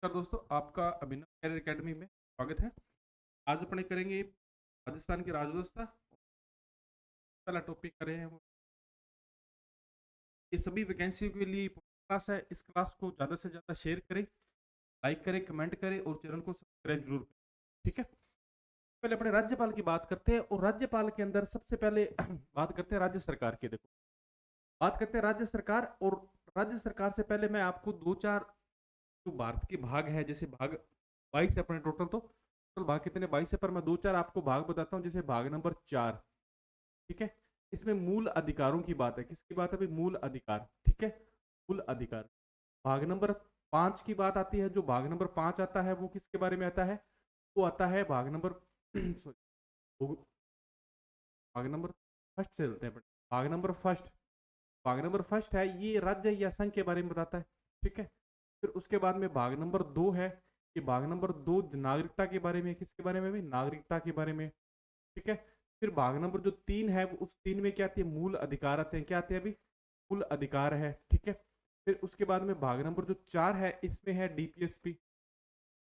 नमस्कार दोस्तों, आपका अभिनव कैरियर एकेडमी में स्वागत है। आज अपने करेंगे राजस्थान की राजव्यवस्था। पहला टॉपिक करें हम, ये सभी वैकेंसियों के लिए क्लास है। इस क्लास को ज़्यादा से ज़्यादा शेयर करें, लाइक करें, कमेंट करें और चैनल को सब्सक्राइब जरूर करें। ठीक है, पहले अपने राज्यपाल की बात करते हैं और राज्यपाल के अंदर सबसे पहले बात करते हैं राज्य सरकार की। देखो, बात करते हैं राज्य सरकार। और राज्य सरकार से पहले मैं आपको दो चार जो भारत के भाग है, जैसे भाग 22 है अपने टोटल, तो टोटल भाग कितने 22 है, पर मैं दो चार आपको भाग बताता हूँ। जैसे भाग नंबर 4, ठीक है, इसमें मूल अधिकारों की बात है। किसकी बात है भाई? मूल अधिकार। ठीक है, मूल अधिकार। भाग नंबर 5 की बात आती है। जो भाग नंबर 5 आता है वो किसके बारे में आता है? वो आता है भाग नंबर सॉरी, भाग नंबर फर्स्ट से चलते हैं। भाग नंबर फर्स्ट, भाग नंबर फर्स्ट है, ये राज्य या संघ के बारे में बताता है। ठीक है, फिर उसके बाद में भाग नंबर 2 है। ये भाग नंबर 2 नागरिकता के बारे में। किसके बारे में भी? नागरिकता के बारे में। ठीक है, फिर भाग नंबर जो 3 है, वो उस 3 में क्या आती है? मूल अधिकार आते हैं। क्या आते हैं अभी? मूल अधिकार है। ठीक है, फिर उसके बाद में भाग नंबर जो 4 है, इसमें है डीपीएसपी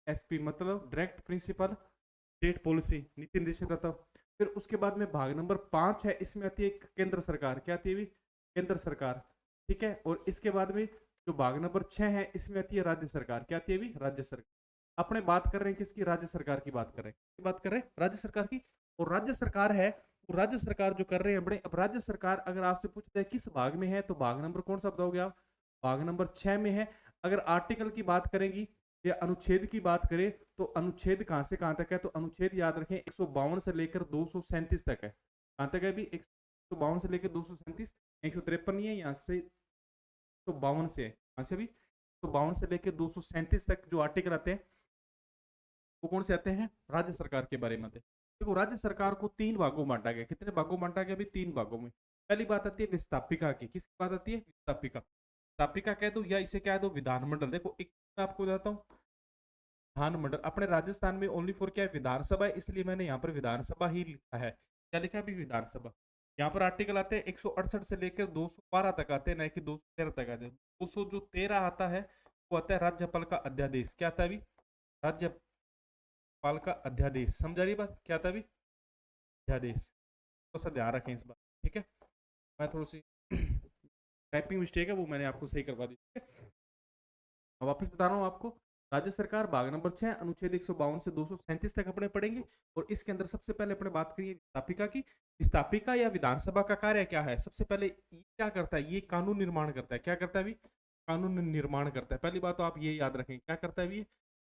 एसपी, मतलब डायरेक्ट प्रिंसिपल स्टेट पॉलिसी, नीति निर्देशित तत्व। फिर उसके बाद में भाग नंबर 5 है, इसमें आती है केंद्र सरकार। क्या आती है? केंद्र सरकार। ठीक है, और इसके बाद में जो भाग नंबर 6 है, इसमें आती है राज्य सरकार। क्या आती है? राज्य सरकार। अपने बात कर रहे हैं किसकी? राज्य सरकार की बात कर रहे हैं। किसकी बात कर रहे हैं? राज्य सरकार की। और राज्य सरकार है, वो राज्य सरकार जो कर रहे हैं बड़े। अब राज्य सरकार अगर आपसे पूछते हैं किस भाग में है, तो भाग नंबर कौन सा बताओगे आप? भाग नंबर 6 में है। अगर आर्टिकल की बात करेंगी या अनुच्छेद की बात करें, तो अनुच्छेद कहां से कहां तक है? तो अनुच्छेद याद रखें 152 से लेकर 237 तक है। कहां तक है? भी 152 से लेकर 237। 153 नहीं है, यहाँ से 152 से है। कहां से? भी 152 से लेकर 237 तक जो आर्टिकल आते हैं, वो कौन से आते हैं? राज्य सरकार के बारे में आते हैं। देखो, राज्य सरकार को 3 भागों में बांटा गया। कितने भागों में बांटा गया? भी 3 भागों में। पहली बात आती है विस्थापिका की। किसकी बात आती है? विस्थापिका। विस्थापिका कह दो या इसे क्या दो? विधानमंडल। देखो, एक मैं आपको बताता हूँ। विधानमंडल अपने राजस्थान में ओनली फॉर क्या है? विधानसभा है, इसलिए मैंने यहाँ पर विधानसभा ही लिखा है। क्या लिखा है अभी? विधानसभा। यहाँ पर आर्टिकल आते हैं 168 से लेकर 212 तक आते हैं, ना कि 213 तक आते हैं। 213 आता है, वो आता है राज्यपाल का अध्यादेश। क्या आता है अभी? राज्यपाल का अध्यादेश। समझा रही बात? क्या आता है अभी? अध्यादेश। तो सा ध्यान रखें इस बात। ठीक है, मैं थोड़ी सी टाइपिंग मिस्टेक है, वो मैंने आपको सही करवा दी। ठीक है, अब वापस बता रहा हूँ आपको। राज्य सरकार भाग नंबर 6, अनुच्छेद 152 से 237 तक अपने पढ़ेंगे। और इसके अंदर सबसे पहले अपने बात करिए विस्थापिका की। विस्थापिका या विधानसभा का कार्य क्या है? सबसे पहले ये क्या करता है? ये कानून निर्माण करता है। क्या करता है अभी? कानून निर्माण करता है। पहली बात तो आप ये याद रखें, क्या करता है अभी?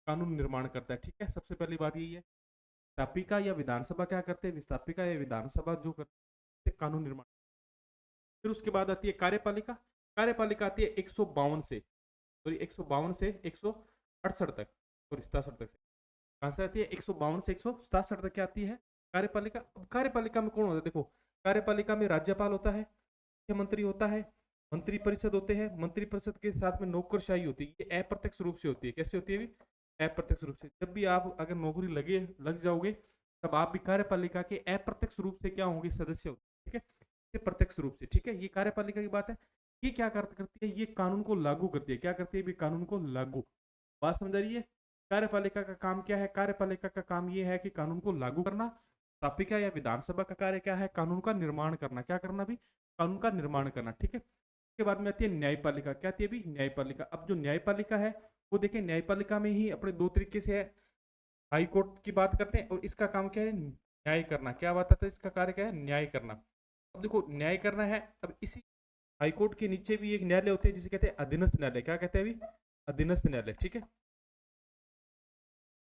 कानून निर्माण करता है। ठीक है, सबसे पहली बात यही है। विस्थापिका या विधानसभा क्या करते हैं? विस्थापिका या विधानसभा जो करते हैं कानून निर्माण। फिर उसके बाद आती है कार्यपालिका। कार्यपालिका आती है 152 से, सॉरी 152 से 168 तक, सॉरी 67 तक। से कहां से आती है? 152 से 167 तक क्या आती है? कार्यपालिका। कार्यपालिका में कौन होता है? देखो, कार्यपालिका में राज्यपाल होता है, मुख्यमंत्री होता है, मंत्री परिषद होते हैं। मंत्री परिषद के साथ में नौकरशाही होती है। ये अप्रत्यक्ष रूप से होती है। कैसे होती है? अप्रत्यक्ष रूप से। जब भी आप अगर नौकरी लग जाओगे, तब आप भी कार्यपालिका के अप्रत्यक्ष रूप से क्या होंगे? सदस्य होंगे। ठीक है, ये प्रत्यक्ष रूप से। ठीक है, ये कार्यपालिका की बात है। ये क्या करती है? ये कानून को लागू करती है। क्या करती है? कानून को लागू। बात समझ आ रही है? कार्यपालिका का काम क्या है? कार्यपालिका का काम ये है कि कानून को लागू करना। स्थापिका या विधानसभा का कार्य क्या है? कानून का निर्माण करना। क्या करना भी? कानून का निर्माण करना। ठीक है, इसके बाद में आती है न्यायपालिका। क्या आती है भी? न्यायपालिका। अब जो न्यायपालिका है, वो देखिए न्यायपालिका में ही अपने दो तरीके से है। हाई कोर्ट की बात करते हैं, और इसका काम क्या है? न्याय करना। क्या बात आता है? इसका कार्य क्या है? न्याय करना। अब देखो, न्याय करना है। अब इसी हाईकोर्ट के नीचे भी एक न्यायालय होते हैं जिसे कहते हैं अधीनस्थ न्यायालय। क्या कहते हैं अभी? अधीनस्थ न्यायालय। ठीक है,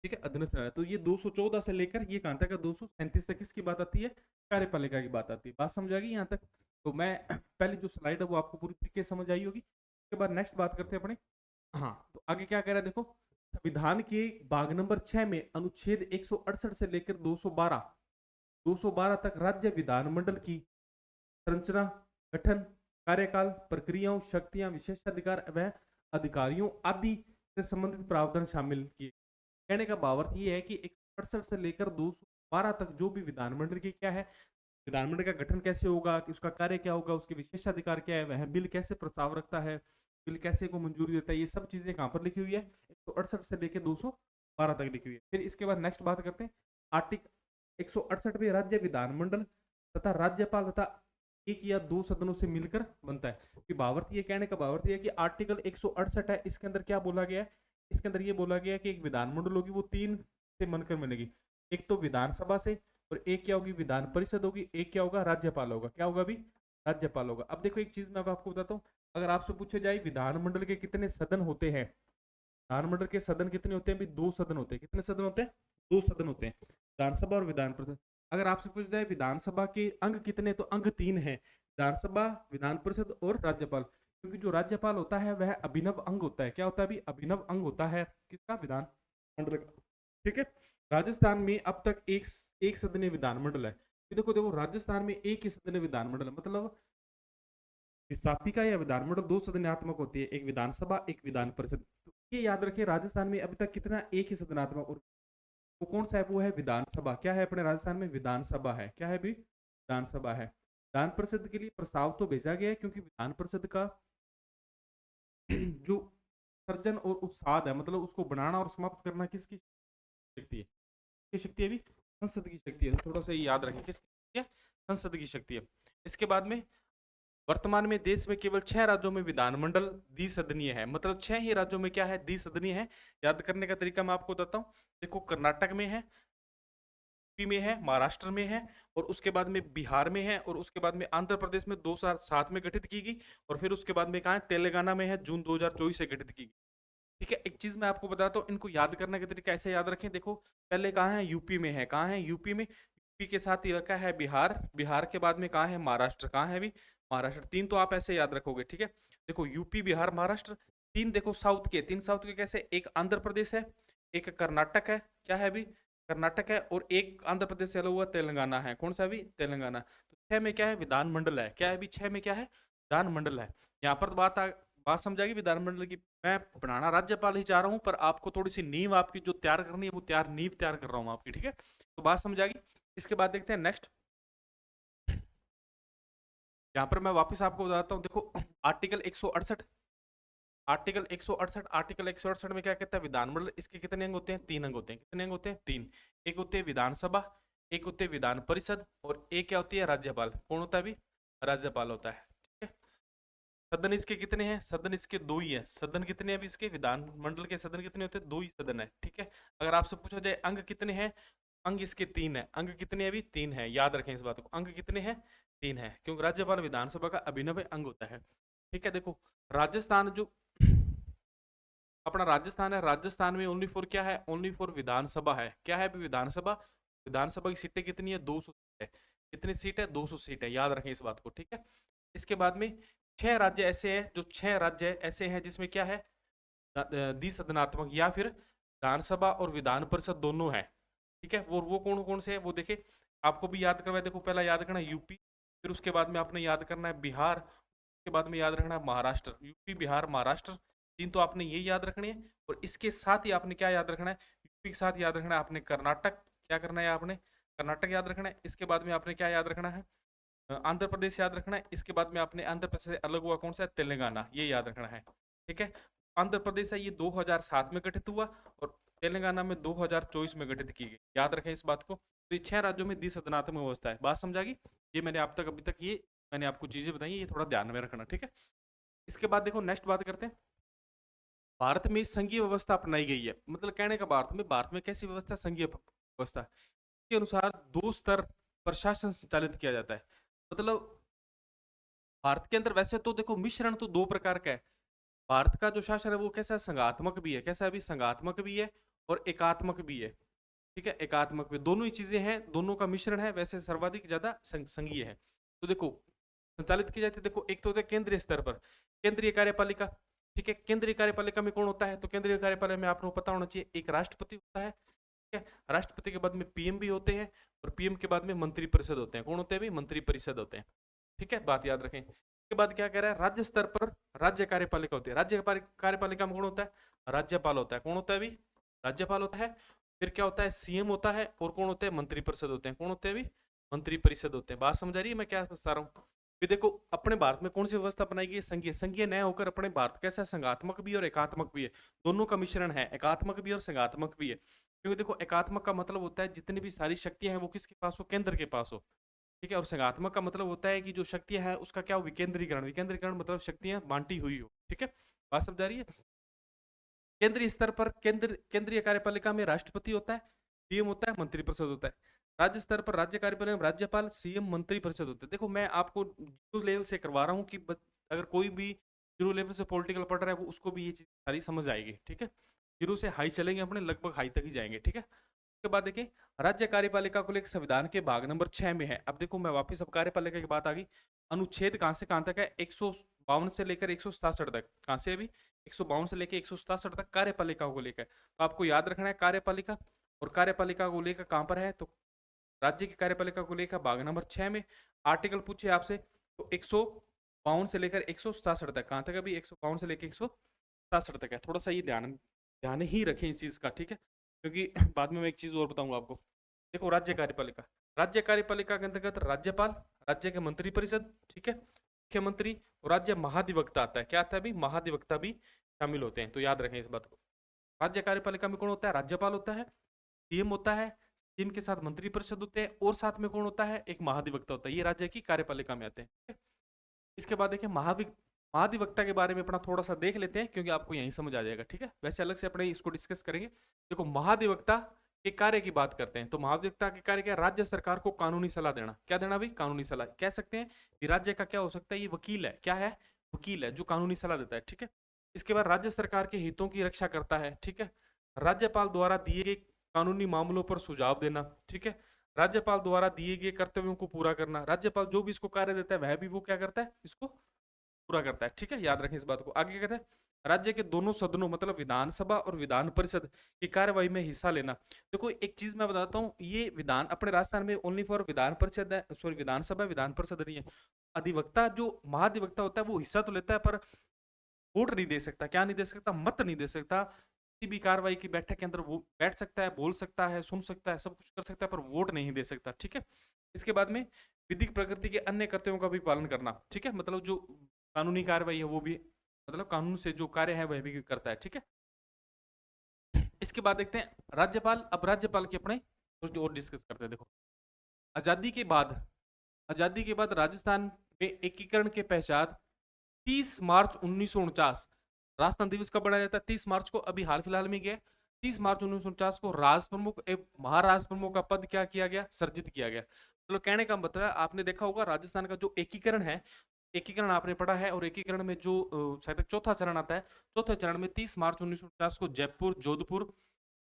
ठीक है, अधीनस्थ न्यायालय। तो ये 214 से लेकर ये कहां तक है? 237 तक किसकी बात आती है? कार्यपालिका की बात आती है। बात समझ आ गई यहाँ तक? तो मैं पहले जो स्लाइड है वो आपको पूरी तरीके से समझ आई होगी। उसके बाद नेक्स्ट बात करते हैं अपने। हाँ, तो आगे क्या कह रहा है देखो। संविधान के भाग नंबर 6 में अनुच्छेद 168 से लेकर 212 तक राज्य विधानमंडल की संरचना, गठन, कार्यकाल, प्रक्रियाओं, शक्तियां, विशेषाधिकार व अधिकारियों आदि से संबंधित प्रावधान शामिल किए। कहने का भावार्थ ये है कि 168 से लेकर 212 तक जो भी विधानमंडल की क्या है, विधानमंडल का गठन कैसे होगा, कि उसका कार्य क्या होगा, उसके विशेषाधिकार क्या है, वह बिल कैसे प्रस्ताव रखता है, बिल कैसे को मंजूरी देता है, ये सब चीजें कहाँ पर लिखी हुई है, 168 से लेके 212 तक लिखी हुई है। फिर इसके बाद नेक्स्ट बात करते हैं आर्टिकल 168 में राज्य विधानमंडल तथा राज्यपाल तथा एक या दो सदनों से मिलकर बनता है। कि भावार्थ ये कहने का भावार्थ है कि आर्टिकल 168 है, इसके अंदर क्या बोला गया है, इसके अंदर ये बोला गया है कि एक विधानमंडल होगी वो तीन से बनकर बनेगी, एक तो विधानसभा से, और एक क्या होगी विधान परिषद होगी, एक क्या होगा राज्यपाल होगा। क्या होगा अभी, राज्यपाल होगा। अब देखो एक चीज मैं आपको बताता हूँ, अगर आपसे पूछे जाए विधानमंडल के कितने सदन होते हैं, विधानमंडल के सदन कितने होते हैं, भी दो सदन होते हैं। कितने सदन होते हैं, दो सदन होते हैं, विधानसभा और विधान परिषद। अगर आपसे पूछा जाए विधानसभा के अंग कितने, तो अंग तीन है, विधानसभा, विधान परिषद और राज्यपाल। क्योंकि जो राज्यपाल होता है वह अभिनव अंग होता है। क्या होता है, अभी अभिनव अंग होता है किसका, विधानमंडल का। ठीक है, राजस्थान में अब तक एक सदनीय विधानमंडल है। देखो देखो राजस्थान में एक ही सदनीय विधानमंडल है, मतलब विस्थापिका या विधानमंडल दो सदनात्मक होती है, एक विधानसभा एक विधान परिषद। तो ये याद रखिए राजस्थान में अभी तक कितना, एक ही सदनात्मक, और वो कौन सा है, वो है विधानसभा। क्या है अपने राजस्थान में, विधानसभा है। क्या है भी, विधानसभा है। विधान परिषद के लिए प्रस्ताव तो भेजा गया है, क्योंकि विधान परिषद का जो सर्जन और उत्साद है, मतलब उसको बनाना और समाप्त करना किसकी शक्ति है, किसकी शक्ति है, भी संसद की शक्ति है। तो थोड़ा सा ये याद रखें, किसकी है, संसद की शक्ति है। इसके बाद में वर्तमान में देश में केवल 6 राज्यों में विधानमंडल द्विसदनीय है, मतलब 6 ही राज्यों में क्या है, द्विसदनीय है। याद करने का तरीका मैं आपको बताता हूँ। देखो कर्नाटक में है, यूपी में है, महाराष्ट्र में है, और उसके बाद में बिहार में है, और उसके बाद में आंध्र प्रदेश में 2007 में गठित की गई, और फिर उसके बाद में कहा है तेलंगाना में है, जून 2024 से गठित की गई। ठीक है, एक चीज मैं आपको बताता हूँ, इनको याद करने का तरीका ऐसे याद रखें। देखो पहले कहाँ है, यूपी में है, कहाँ है, यूपी में, यूपी के साथ ही रखा है बिहार, बिहार के बाद में कहाँ है, महाराष्ट्र, कहाँ है भी, महाराष्ट्र। तीन तो आप ऐसे याद रखोगे। ठीक है, देखो यूपी बिहार महाराष्ट्र। तीन देखो साउथ के, तीन साउथ के कैसे, एक आंध्र प्रदेश है, एक कर्नाटक है, क्या है भी, कर्नाटक है, और एक आंध्र प्रदेश से अलग हुआ तेलंगाना है। कौन सा भी, तेलंगाना। तो छह में क्या है, विधानमंडल है। क्या है भी, छह में क्या है, विधानमंडल है। यहाँ पर बात समझाएगी विधानमंडल की। मैं बनाना राज्यपाल ही चाह रहा हूं, पर आपको थोड़ी सी नींव आपकी जो तैयार करनी है वो नींव तैयार कर रहा हूं आपकी। ठीक है, तो बात समझाएगी। इसके बाद देखते हैं नेक्स्ट। यहां पर मैं वापस आपको बताता हूं, देखो आर्टिकल 168, आर्टिकल 168 में क्या कहता है, विधानमंडल, इसके कितने अंग होते हैं, तीन अंग होते हैं। कितने अंग होते हैं, तीन। एक होते हैं विधानसभा, एक होते हैं विधान परिषद, और एक क्या होती है, राज्यपाल। कौन होता है भी, राज्यपाल होता है। ठीक है, सदन इसके कितने हैं, सदन इसके दो ही है। सदन कितने हैं अभी इसके, विधानमंडल के सदन कितने होते हैं, दो ही सदन है। ठीक है, अगर आपसे पूछा जाए अंग कितने हैं, अंग इसके तीन है। अंग कितने हैं, अभी तीन है। याद रखें इस बात को, अंग कितने हैं, तीन है, क्योंकि राज्यपाल विधानसभा का अभिनव अंग होता है। ठीक है, देखो राजस्थान जो अपना राजस्थान है, राजस्थान में ओनली फॉर क्या है, ओनली फॉर विधानसभा है। क्या है अभी, विधानसभा। विधानसभा की सीटें कितनी है, 200 सीट है। कितनी सीट है, 200 सीट है। याद रखें इस बात को। ठीक है, इसके बाद में 6 राज्य ऐसे हैं, जो 6 राज्य ऐसे हैं जिसमें क्या है, द्विसदनात्मक, या फिर विधानसभा और विधान परिषद दोनों है। ठीक है, वो कौन कौन से है, वो देखे आपको भी याद करवाए। देखो पहला याद करना है यूपी, फिर उसके बाद में आपने याद करना है बिहार, उसके बाद में याद रखना है महाराष्ट्र। यूपी बिहार महाराष्ट्र, तीन तो आपने ये याद रखने हैं। और इसके साथ ही आपने क्या याद रखना है, यूपी के साथ याद रखना है आपने कर्नाटक। क्या करना है आपने, कर्नाटक याद रखना है। इसके बाद में आपने क्या याद रखना है, आंध्र प्रदेश याद रखना है। इसके बाद में आपने आंध्र प्रदेश से अलग हुआ कौन सा है, तेलंगाना, ये याद रखना है। ठीक है, आंध्र प्रदेश है ये 2007 में गठित हुआ, और तेलंगाना में 2024 में गठित की गई। याद रखें इस बात को। तो ये 6 राज्यों में द्विसदनात्मक व्यवस्था है। बात समझागी, ये मैंने आप तक अभी तक ये मैंने आपको चीजें बताई, ये थोड़ा ध्यान में रखना। ठीक है, इसके बाद देखो नेक्स्ट बात करते हैं, भारत में संघीय व्यवस्था अपनाई गई है। मतलब कहने का भारत में कैसी व्यवस्था, संघीय व्यवस्था के अनुसार 2 स्तर प्रशासन संचालित किया जाता है। मतलब भारत के अंदर वैसे तो देखो मिश्रण तो 2 प्रकार का है। भारत का जो शासन है वो कैसा है, संघात्मक भी है। कैसा है, भी संघात्मक भी है और एकात्मक भी है। ठीक है, एकात्मक भी, दोनों ही चीजें हैं, दोनों का मिश्रण है। वैसे सर्वाधिक ज्यादा संघीय है। तो देखो संचालित की जाती है, देखो एक तो होता है केंद्रीय स्तर पर केंद्रीय कार्यपालिका। ठीक है, केंद्रीय कार्यपालिका में कौन होता है, तो केंद्रीय कार्यपालिका में आपको पता होना चाहिए, एक राष्ट्रपति होता है। ठीक है, राष्ट्रपति के बाद में पीएम भी होते हैं, और पीएम के बाद में मंत्री परिषद होते हैं। कौन होते हैं भी, मंत्री परिषद होते हैं। ठीक है, बात याद रखें। इसके बाद क्या कह रहा है, राज्य स्तर पर राज्य कार्यपालिका होती है। राज्य कार्यपालिका में कौन होता है, राज्यपाल होता है। कौन होता है भी, राज्यपाल होता है। फिर क्या होता है, सीएम होता है, और कौन होते हैं, मंत्री परिषद होते हैं। कौन होते हैं भी, मंत्री परिषद होते हैं। बात समझ आ रही है मैं क्या बता रहा हूँ। भी देखो अपने भारत में कौन सी व्यवस्था बनाई गई है? संघीय। संघीय न होकर अपने भारत कैसा है? संघात्मक भी और एकात्मक भी है, दोनों का मिश्रण है, एकात्मक भी और संघात्मक भी है। क्योंकि देखो एकात्मक का मतलब होता है जितनी भी सारी शक्तियां हैं वो किसके पास हो? केंद्र के पास हो, ठीक है। और संघात्मक का मतलब होता है कि जो शक्तियां हैं उसका क्या हो? विकेंद्रीकरण। विकेंद्रीकरण मतलब शक्तियां बांटी हुई हो, ठीक है। बात समझ आ रही है? केंद्रीय स्तर पर केंद्रीय कार्यपालिका में राष्ट्रपति होता है, सीएम होता है, मंत्रिपरिषद होता है। राज्य स्तर पर राज्य कार्यपालिका में राज्यपाल, सीएम, मंत्रिपरिषद होते हैं। देखो मैं आपको जीरो लेवल से करवा रहा हूँ कि अगर कोई भी जीरो लेवल से पॉलिटिकल पढ़ रहा है वो उसको भी ये चीज सारी समझ आएगी, ठीक है। जीरो से हाई चलेंगे अपने, लगभग हाई तक ही जाएंगे, ठीक है। उसके बाद देखिए राज्य कार्यपालिका को लेकर संविधान के भाग नंबर 6 में है। अब देखो मैं वापस अब कार्यपालिका की बात आ गई। अनुच्छेद कहां से कहां तक है? 152 से लेकर 167 तक। कहां से? अभी 152 से लेकर 167 तक कार्यपालिका को लेकर। तो आपको याद रखना है कार्यपालिका, और कार्यपालिका को लेकर कहां पर है? तो राज्य की कार्यपालिका को लेकर भाग नंबर 6 में। आर्टिकल पूछे आपसे तो 152 से लेकर 167 तक। कहां तक? अभी 152 से लेकर 167 तक है। थोड़ा सा ये ध्यान ध्यान ही रखें इस चीज का, ठीक है, क्योंकि बाद में मैं एक चीज और बताऊंगा आपको। देखो राज्य कार्यपालिका, राज्य कार्यपालिका के अंतर्गत राज्यपाल, राज्य के मंत्रिपरिषद, ठीक है, मुख्यमंत्री और राज्य महाधिवक्ता आता है। क्या आता है? अभी महाधिवक्ता भी शामिल होते हैं, तो याद रखें इस बात को। राज्य कार्यपालिका में कौन होता है? राज्यपाल होता है, सीएम होता है, सीएम के साथ मंत्रिपरिषद होते हैं, और साथ में कौन होता है? एक महाधिवक्ता होता है। ये राज्य की कार्यपालिका में आते हैं, ठीक है? इसके बाद देखिए महाधिवक्ता के बारे में अपना थोड़ा सा देख लेते हैं, क्योंकि आपको यहीं समझ आ जाएगा, ठीक है। वैसे अलग से अपने इसको डिस्कस करेंगे। देखो महाधिवक्ता के कार्य की बात करते हैं तो महाधिवक्ता के कार्य क्या? राज्य सरकार को कानूनी सलाह देना। क्या देना भाई? कानूनी सलाह। कह सकते हैं कि राज्य का क्या हो सकता है? ये वकील है। क्या है? वकील है जो कानूनी सलाह देता है, ठीक है। इसके बाद राज्य सरकार के हितों की रक्षा करता है, ठीक है। राज्यपाल द्वारा दिए गए कानूनी मामलों पर सुझाव देना, ठीक है। राज्यपाल द्वारा दिए गए कर्तव्यों को पूरा करना। राज्यपाल जो भी इसको कार्य देता है वह भी वो क्या करता है? इसको पूरा करता है, ठीक है। याद रखें इस बात को। आगे कहते हैं राज्य के दोनों सदनों मतलब विधानसभा और विधान परिषद की कार्यवाही में हिस्सा लेना। देखो एक चीज मैं बताता हूँ, ये विधान अपने राजस्थान में ओनली फॉर विधान परिषद है, सॉरी विधानसभा, विधान परिषद नहीं है। अधिवक्ता जो महाधिवक्ता होता है वो हिस्सा तो लेता है पर वोट नहीं दे सकता। क्या नहीं दे सकता? मत नहीं दे सकता। किसी भी कार्रवाई की बैठक के अंदर वो बैठ सकता है, बोल सकता है, सुन सकता है, सब कुछ कर सकता है, पर वोट नहीं दे सकता, ठीक है। इसके बाद में विधिक प्रकृति के अन्य कर्तव्यों का भी पालन करना, ठीक है। मतलब जो कानूनी कार्रवाई है वो भी, मतलब कानून से जो कार्य है वह भी करता है, ठीक है। इसके बाद देखते हैं राज्यपाल। अब राज्यपाल के अपने कुछ और डिस्कस करते हैं। देखो आजादी के बाद, आजादी के बाद राजस्थान में एकीकरण के पश्चात 30 मार्च 1949 राजस्थान दिवस कब मनाया जाता है? 30 मार्च को। अभी हाल फिलहाल में गया 30 मार्च 1949 को राष्ट्र प्रमुख एवं महाराष्ट्र प्रमुख का पद क्या किया गया? सर्जित किया गया। चलो कहने का मतलब आपने देखा होगा राजस्थान का जो एकीकरण है, एकीकरण आपने पढ़ा है, और एकीकरण में जो शायद चौथा चरण आता है, चौथे चरण में 30 मार्च 1949 को जयपुर, जोधपुर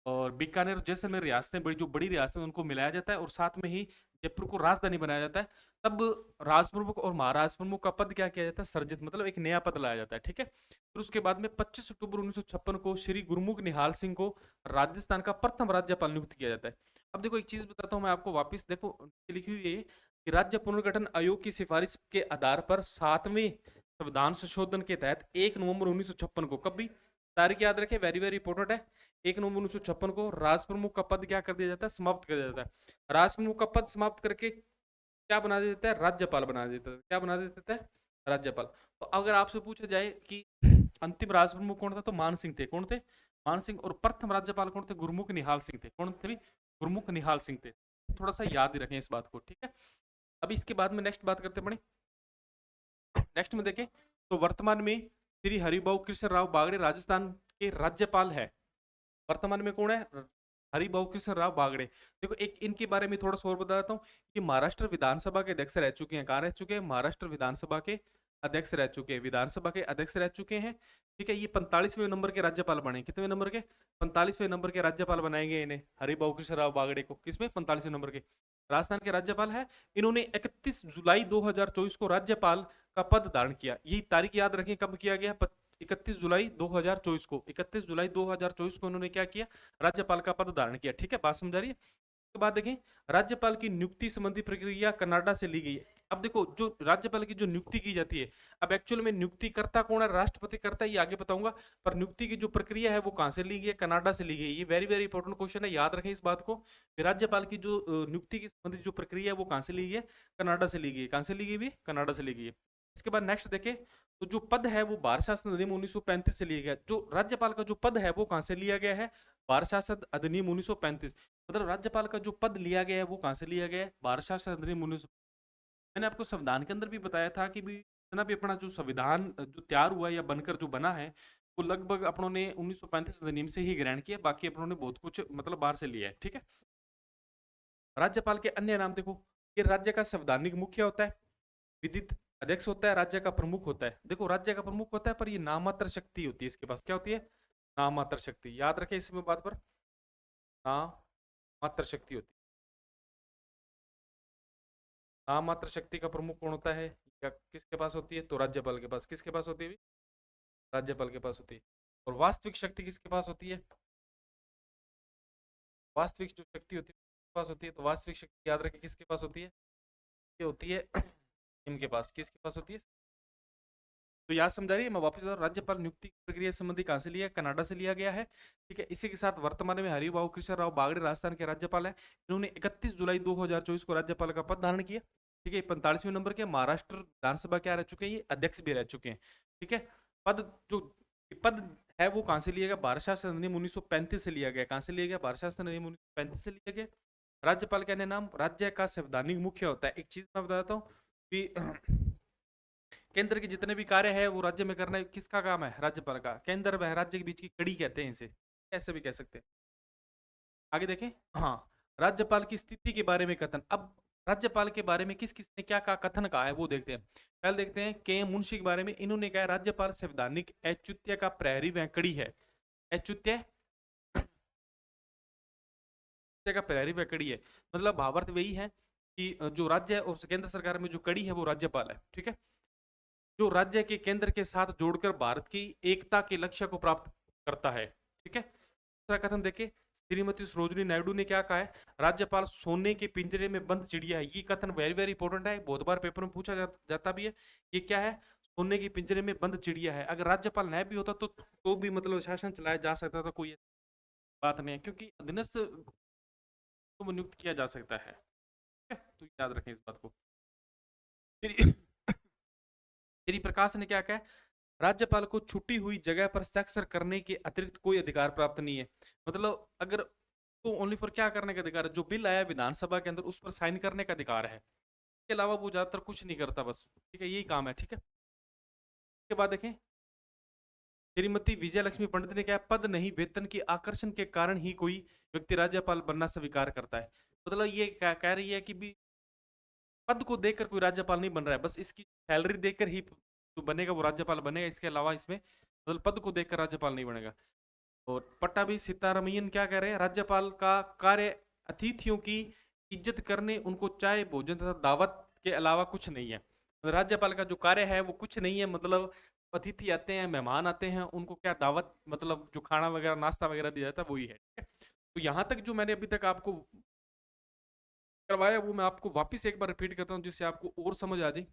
और बीकानेर, जैसलमेर रियासतें, बड़ी जो बड़ी रियासतें उनको मिलाया जाता है और साथ में ही जयपुर को राजधानी बनाया जाता है। तब राष्ट्र प्रमुख और महाराष्ट्र प्रमुख का पद क्या किया जाता है? सर्जित, मतलब एक नया पद लाया जाता है, ठीक है। फिर उसके बाद में 25 अक्टूबर 1956 को श्री गुरमुख निहाल सिंह को राजस्थान का प्रथम राज्यपाल नियुक्त किया जाता है। अब देखो एक चीज बताता हूँ मैं आपको वापिस, देखो लिखी हुई है कि राज्य पुनर्गठन आयोग की सिफारिश के आधार पर 7वें संविधान संशोधन के तहत 1 नवंबर 1956 को, कब भी तारीख याद रखें, वेरी वेरी इंपॉर्टेंट है, 1 नवंबर 1956 को राष्ट्र प्रमुख का पद क्या कर दिया जाता है? समाप्त कर दिया जाता है। राष्ट्र प्रमुख का पद समाप्त करके क्या बना देता है? राज्यपाल बना देता है। क्या बना देता है? राज्यपाल। तो अगर आपसे पूछा जाए कि अंतिम राष्ट्र प्रमुख कौन था, तो मान सिंह थे। कौन थे? मान सिंह। और प्रथम राज्यपाल कौन थे? गुरमुख निहाल सिंह थे। कौन थे? गुरमुख निहाल सिंह थे। थोड़ा सा याद ही रखें इस बात को, ठीक है। अभी इसके बाद में नेक्स्ट बात करते पड़े। नेक्स्ट में देखें तो वर्तमान में श्री हरिभाऊ कृष्ण राव बागड़े राजस्थान के राज्यपाल है। वर्तमान में कौन है? हरिभाऊ कृष्ण राव बागड़े। देखो एक इनके बारे में थोड़ा सा और बताता हूँ। ये महाराष्ट्र विधानसभा के अध्यक्ष रह चुके हैं। कहाँ रह चुके हैं? महाराष्ट्र विधानसभा के अध्यक्ष रह चुके हैं, विधानसभा के अध्यक्ष रह चुके हैं, ठीक है। ये 45वें नंबर के राज्यपाल बने। कितने नंबर के? 45वें नंबर के राज्यपाल बनाएंगे इन्हें, हरिभाऊ कृष्ण राव बागड़े को। किसमें? 45वें नंबर के राजस्थान के राज्यपाल है। इन्होंने 31 जुलाई 2024 को राज्यपाल का पद धारण किया। यही तारीख याद रखें कब किया गया? 31 जुलाई 2024 को। 31 जुलाई 2024 को उन्होंने क्या किया? राज्यपाल का पद धारण किया, ठीक है। बात समझ आ रही है? उसके बाद देखें राज्यपाल की नियुक्ति संबंधी प्रक्रिया कनाडा से ली गई है। अब देखो जो राज्यपाल की जो नियुक्ति की जाती है, अब एक्चुअल में नियुक्ति करता कौन है, राष्ट्रपति करता है, ये आगे बताऊंगा। पर नियुक्ति की जो प्रक्रिया है वो कहां से ली गई है, कनाडा से ली गई। ये वेरी वेरी इंपॉर्टेंट क्वेश्चन है, याद रखें इस बात को। राज्यपाल की जो नियुक्ति की संबंधित जो प्रक्रिया है वो कहां से ली गई है, कनाडा से ली गई है। कहां से ली गई भी, कनाडा से ली गई है। इसके बाद नेक्स्ट देखें, तो जो पद है वो भारत शासन अधिनियम 1935 से लिया गया। जो राज्यपाल का जो पद है वो कहां से लिया गया है, भारत शासन अधिनियम 1935। मतलब राज्यपाल का जो पद लिया गया है वो कहां से लिया गया है, भारत शासन अधिनियम 19। मैंने आपको संविधान के अंदर भी बताया था कि भी जितना भी अपना जो संविधान जो तैयार हुआ है या बनकर जो बना है, वो लगभग अपनों ने 1935 अधिनियम से ही ग्रहण किया, बाकी अपनों ने बहुत कुछ मतलब बाहर से लिया है, ठीक है। राज्यपाल के अन्य नाम देखो, ये राज्य का संवैधानिक मुखिया होता है, विधित अध्यक्ष होता है, राज्य का प्रमुख होता है। देखो राज्य का प्रमुख होता है पर ये नामात्र शक्ति होती है इसके पास, क्या होती है, नामात्र शक्ति। याद रखें इसमें बात पर, नामात्र शक्ति होती है। नामात्र शक्ति का प्रमुख कौन होता है, या किसके पास होती है, तो राज्यपाल के पास। किसके पास होती है, राज्यपाल के पास होती है। और वास्तविक शक्ति किसके पास होती है, वास्तविक जो शक्ति होती है किसके पास होती है, तो वास्तविक शक्ति याद रखें किसके पास होती है, ये होती है इनके पास। किसके पास होती है, तो याद समझा रही है। मैं वापस बता रहा हूं, राज्यपाल नियुक्ति की प्रक्रिया संबंधी कहां से लिया, कनाडा से लिया गया है, ठीक है। इसी के साथ वर्तमान में हरिभाऊ कृष्ण राव बागड़े राजस्थान के राज्यपाल है। इन्होंने 31 जुलाई 2024 को राज्यपाल का पद धारण किया, ठीक है। 45वें नंबर के महाराष्ट्र विधानसभा क्या रह चुके हैं, ये अध्यक्ष भी रह चुके हैं, ठीक है। पद जो पद है वो कहां से लिया गया, भारत शासन अधिनियम 1935 से लिया गया। कहां से लिया गया, भारत शासन अधिनियम 1935 से लिया गया। राज्यपाल का अन्य नाम, राज्य का संवैधानिक मुख्य होता है। एक चीज मैं बताता हूँ कि केंद्र के जितने भी कार्य है वो राज्य में करना किसका काम है, राज्यपाल का। केंद्र व राज्य के बीच की कड़ी कहते हैं इसे, ऐसे भी कह सकते हैं। आगे देखें, हाँ, राज्यपाल की स्थिति के बारे में कथन। अब राज्यपाल के बारे में किस किस ने क्या कहा, कथन कहा है वो देखते हैं। पहले देखते हैं के एम मुंशी के बारे में। इन्होंने कहा राज्यपाल संवैधानिक औचित्य का प्रहरी व कड़ी है। औचित्य का प्रहरी व कड़ी है, मतलब भावार्थ वही है कि जो राज्य और केंद्र सरकार में जो कड़ी है वो राज्यपाल है, ठीक है। जो राज्य के केंद्र के साथ जोड़कर भारत की एकता के लक्ष्य को प्राप्त करता है, ठीक है। दूसरा कथन देखे, श्रीमती सरोजिनी नायडू ने क्या कहा है, राज्यपाल सोने के पिंजरे में बंद चिड़िया है। ये कथन वेरी वेरी इंपॉर्टेंट है, बहुत बार पेपर में पूछा जाता भी है। ये क्या है, सोने के पिंजरे में बंद चिड़िया है। अगर राज्यपाल न भी होता तो भी मतलब शासन चलाया जा सकता था, कोई बात नहीं है, क्योंकि अधीनस्थ को नियुक्त किया जा सकता है, ठीक है? तो याद रखें इस बात को। श्री प्रकाश ने क्या कहा, राज्यपाल को छुट्टी हुई जगह पर हस्ताक्षर करने के अतिरिक्त कोई अधिकार प्राप्त नहीं है। मतलब अगर तो ओनली फॉर क्या करने का अधिकार है, जो बिल आया विधानसभा के अंदर उस पर साइन करने का अधिकार है, इसके अलावा वो ज्यादातर कुछ नहीं करता, बस, ठीक है, यही काम है, ठीक है। इसके बाद देखें, श्रीमती विजय लक्ष्मी पंडित ने क्या, पद नहीं वेतन के आकर्षण के कारण ही कोई व्यक्ति राज्यपाल बनना स्वीकार करता है। मतलब ये कह रही है कि भी पद को देखकर कोई राज्यपाल नहीं बन रहा है, बस इसकी सैलरी देखकर ही जो बनेगा वो राज्यपाल बनेगा, इसके अलावा इसमें मतलब पद को देखकर राज्यपाल नहीं बनेगा। और पट्टाभी सीतारमैयन क्या कह रहे हैं, राज्यपाल का कार्य अतिथियों की इज्जत करने, उनको चाय भोजन तथा दावत के अलावा कुछ नहीं है। मतलब राज्यपाल का जो कार्य है वो कुछ नहीं है, मतलब अतिथि आते हैं, मेहमान आते हैं, उनको क्या दावत, मतलब जो खाना वगैरह नाश्ता वगैरह दिया जाता है वही है, ठीक है। तो यहाँ तक जो मैंने अभी तक आपको करवाया वो मैं आपको वापिस एक बार रिपीट करता हूँ जिससे आपको और समझ आ जाए।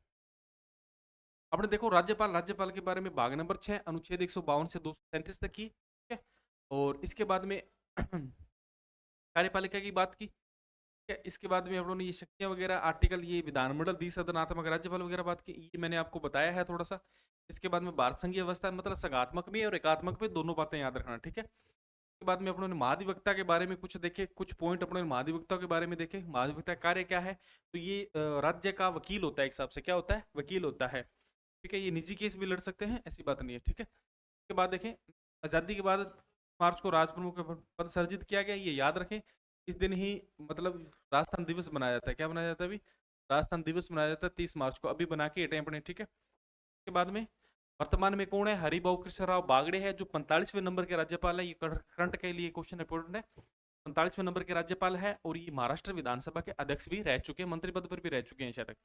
आपने देखो राज्यपाल के बारे में भाग नंबर 6 अनुच्छेद 152 से 237 तक की, ठीक है। और इसके बाद में कार्यपालिका की बात की, ठीक है। इसके बाद में हम लोगों ने ये शक्तियां वगैरह आर्टिकल, ये विधानमंडल द्विसदनात्मक राज्यपाल वगैरह बात की, ये मैंने आपको बताया है थोड़ा सा। इसके बाद में भारत संघीय व्यवस्था, मतलब सगात्मक में और एकात्मक में दोनों बातें याद रखना, ठीक है। इसके बाद में अपनों ने महाधिवक्ता के बारे में कुछ देखे, कुछ पॉइंट अपने महाधिवक्ता के बारे में देखे। महाधिवक्ता कार्य क्या है, तो ये राज्य का वकील होता है, एक हिसाब से क्या होता है, वकील होता है, ठीक है। ये निजी केस भी लड़ सकते हैं, ऐसी बात नहीं है, ठीक है। इसके बाद देखें, आज़ादी के बाद मार्च को राजप्रमुख का पद सर्जित किया गया, ये याद रखें। इस दिन ही मतलब राजस्थान दिवस मनाया जाता है, क्या मनाया जाता है अभी, राजस्थान दिवस मनाया जाता है 30 मार्च को, अभी बना के हटे अपने, ठीक है। इसके बाद में वर्तमान में कौन है, हरिभाऊ कृष्ण राव बागड़े है, जो 45वें नंबर के राज्यपाल है। ये करंट के लिए क्वेश्चन इंपोर्टेंट है, 45वें नंबर के राज्यपाल है, और ये महाराष्ट्र विधानसभा के अध्यक्ष भी रह चुके हैं, मंत्री पद पर भी रह चुके हैं शायद तक।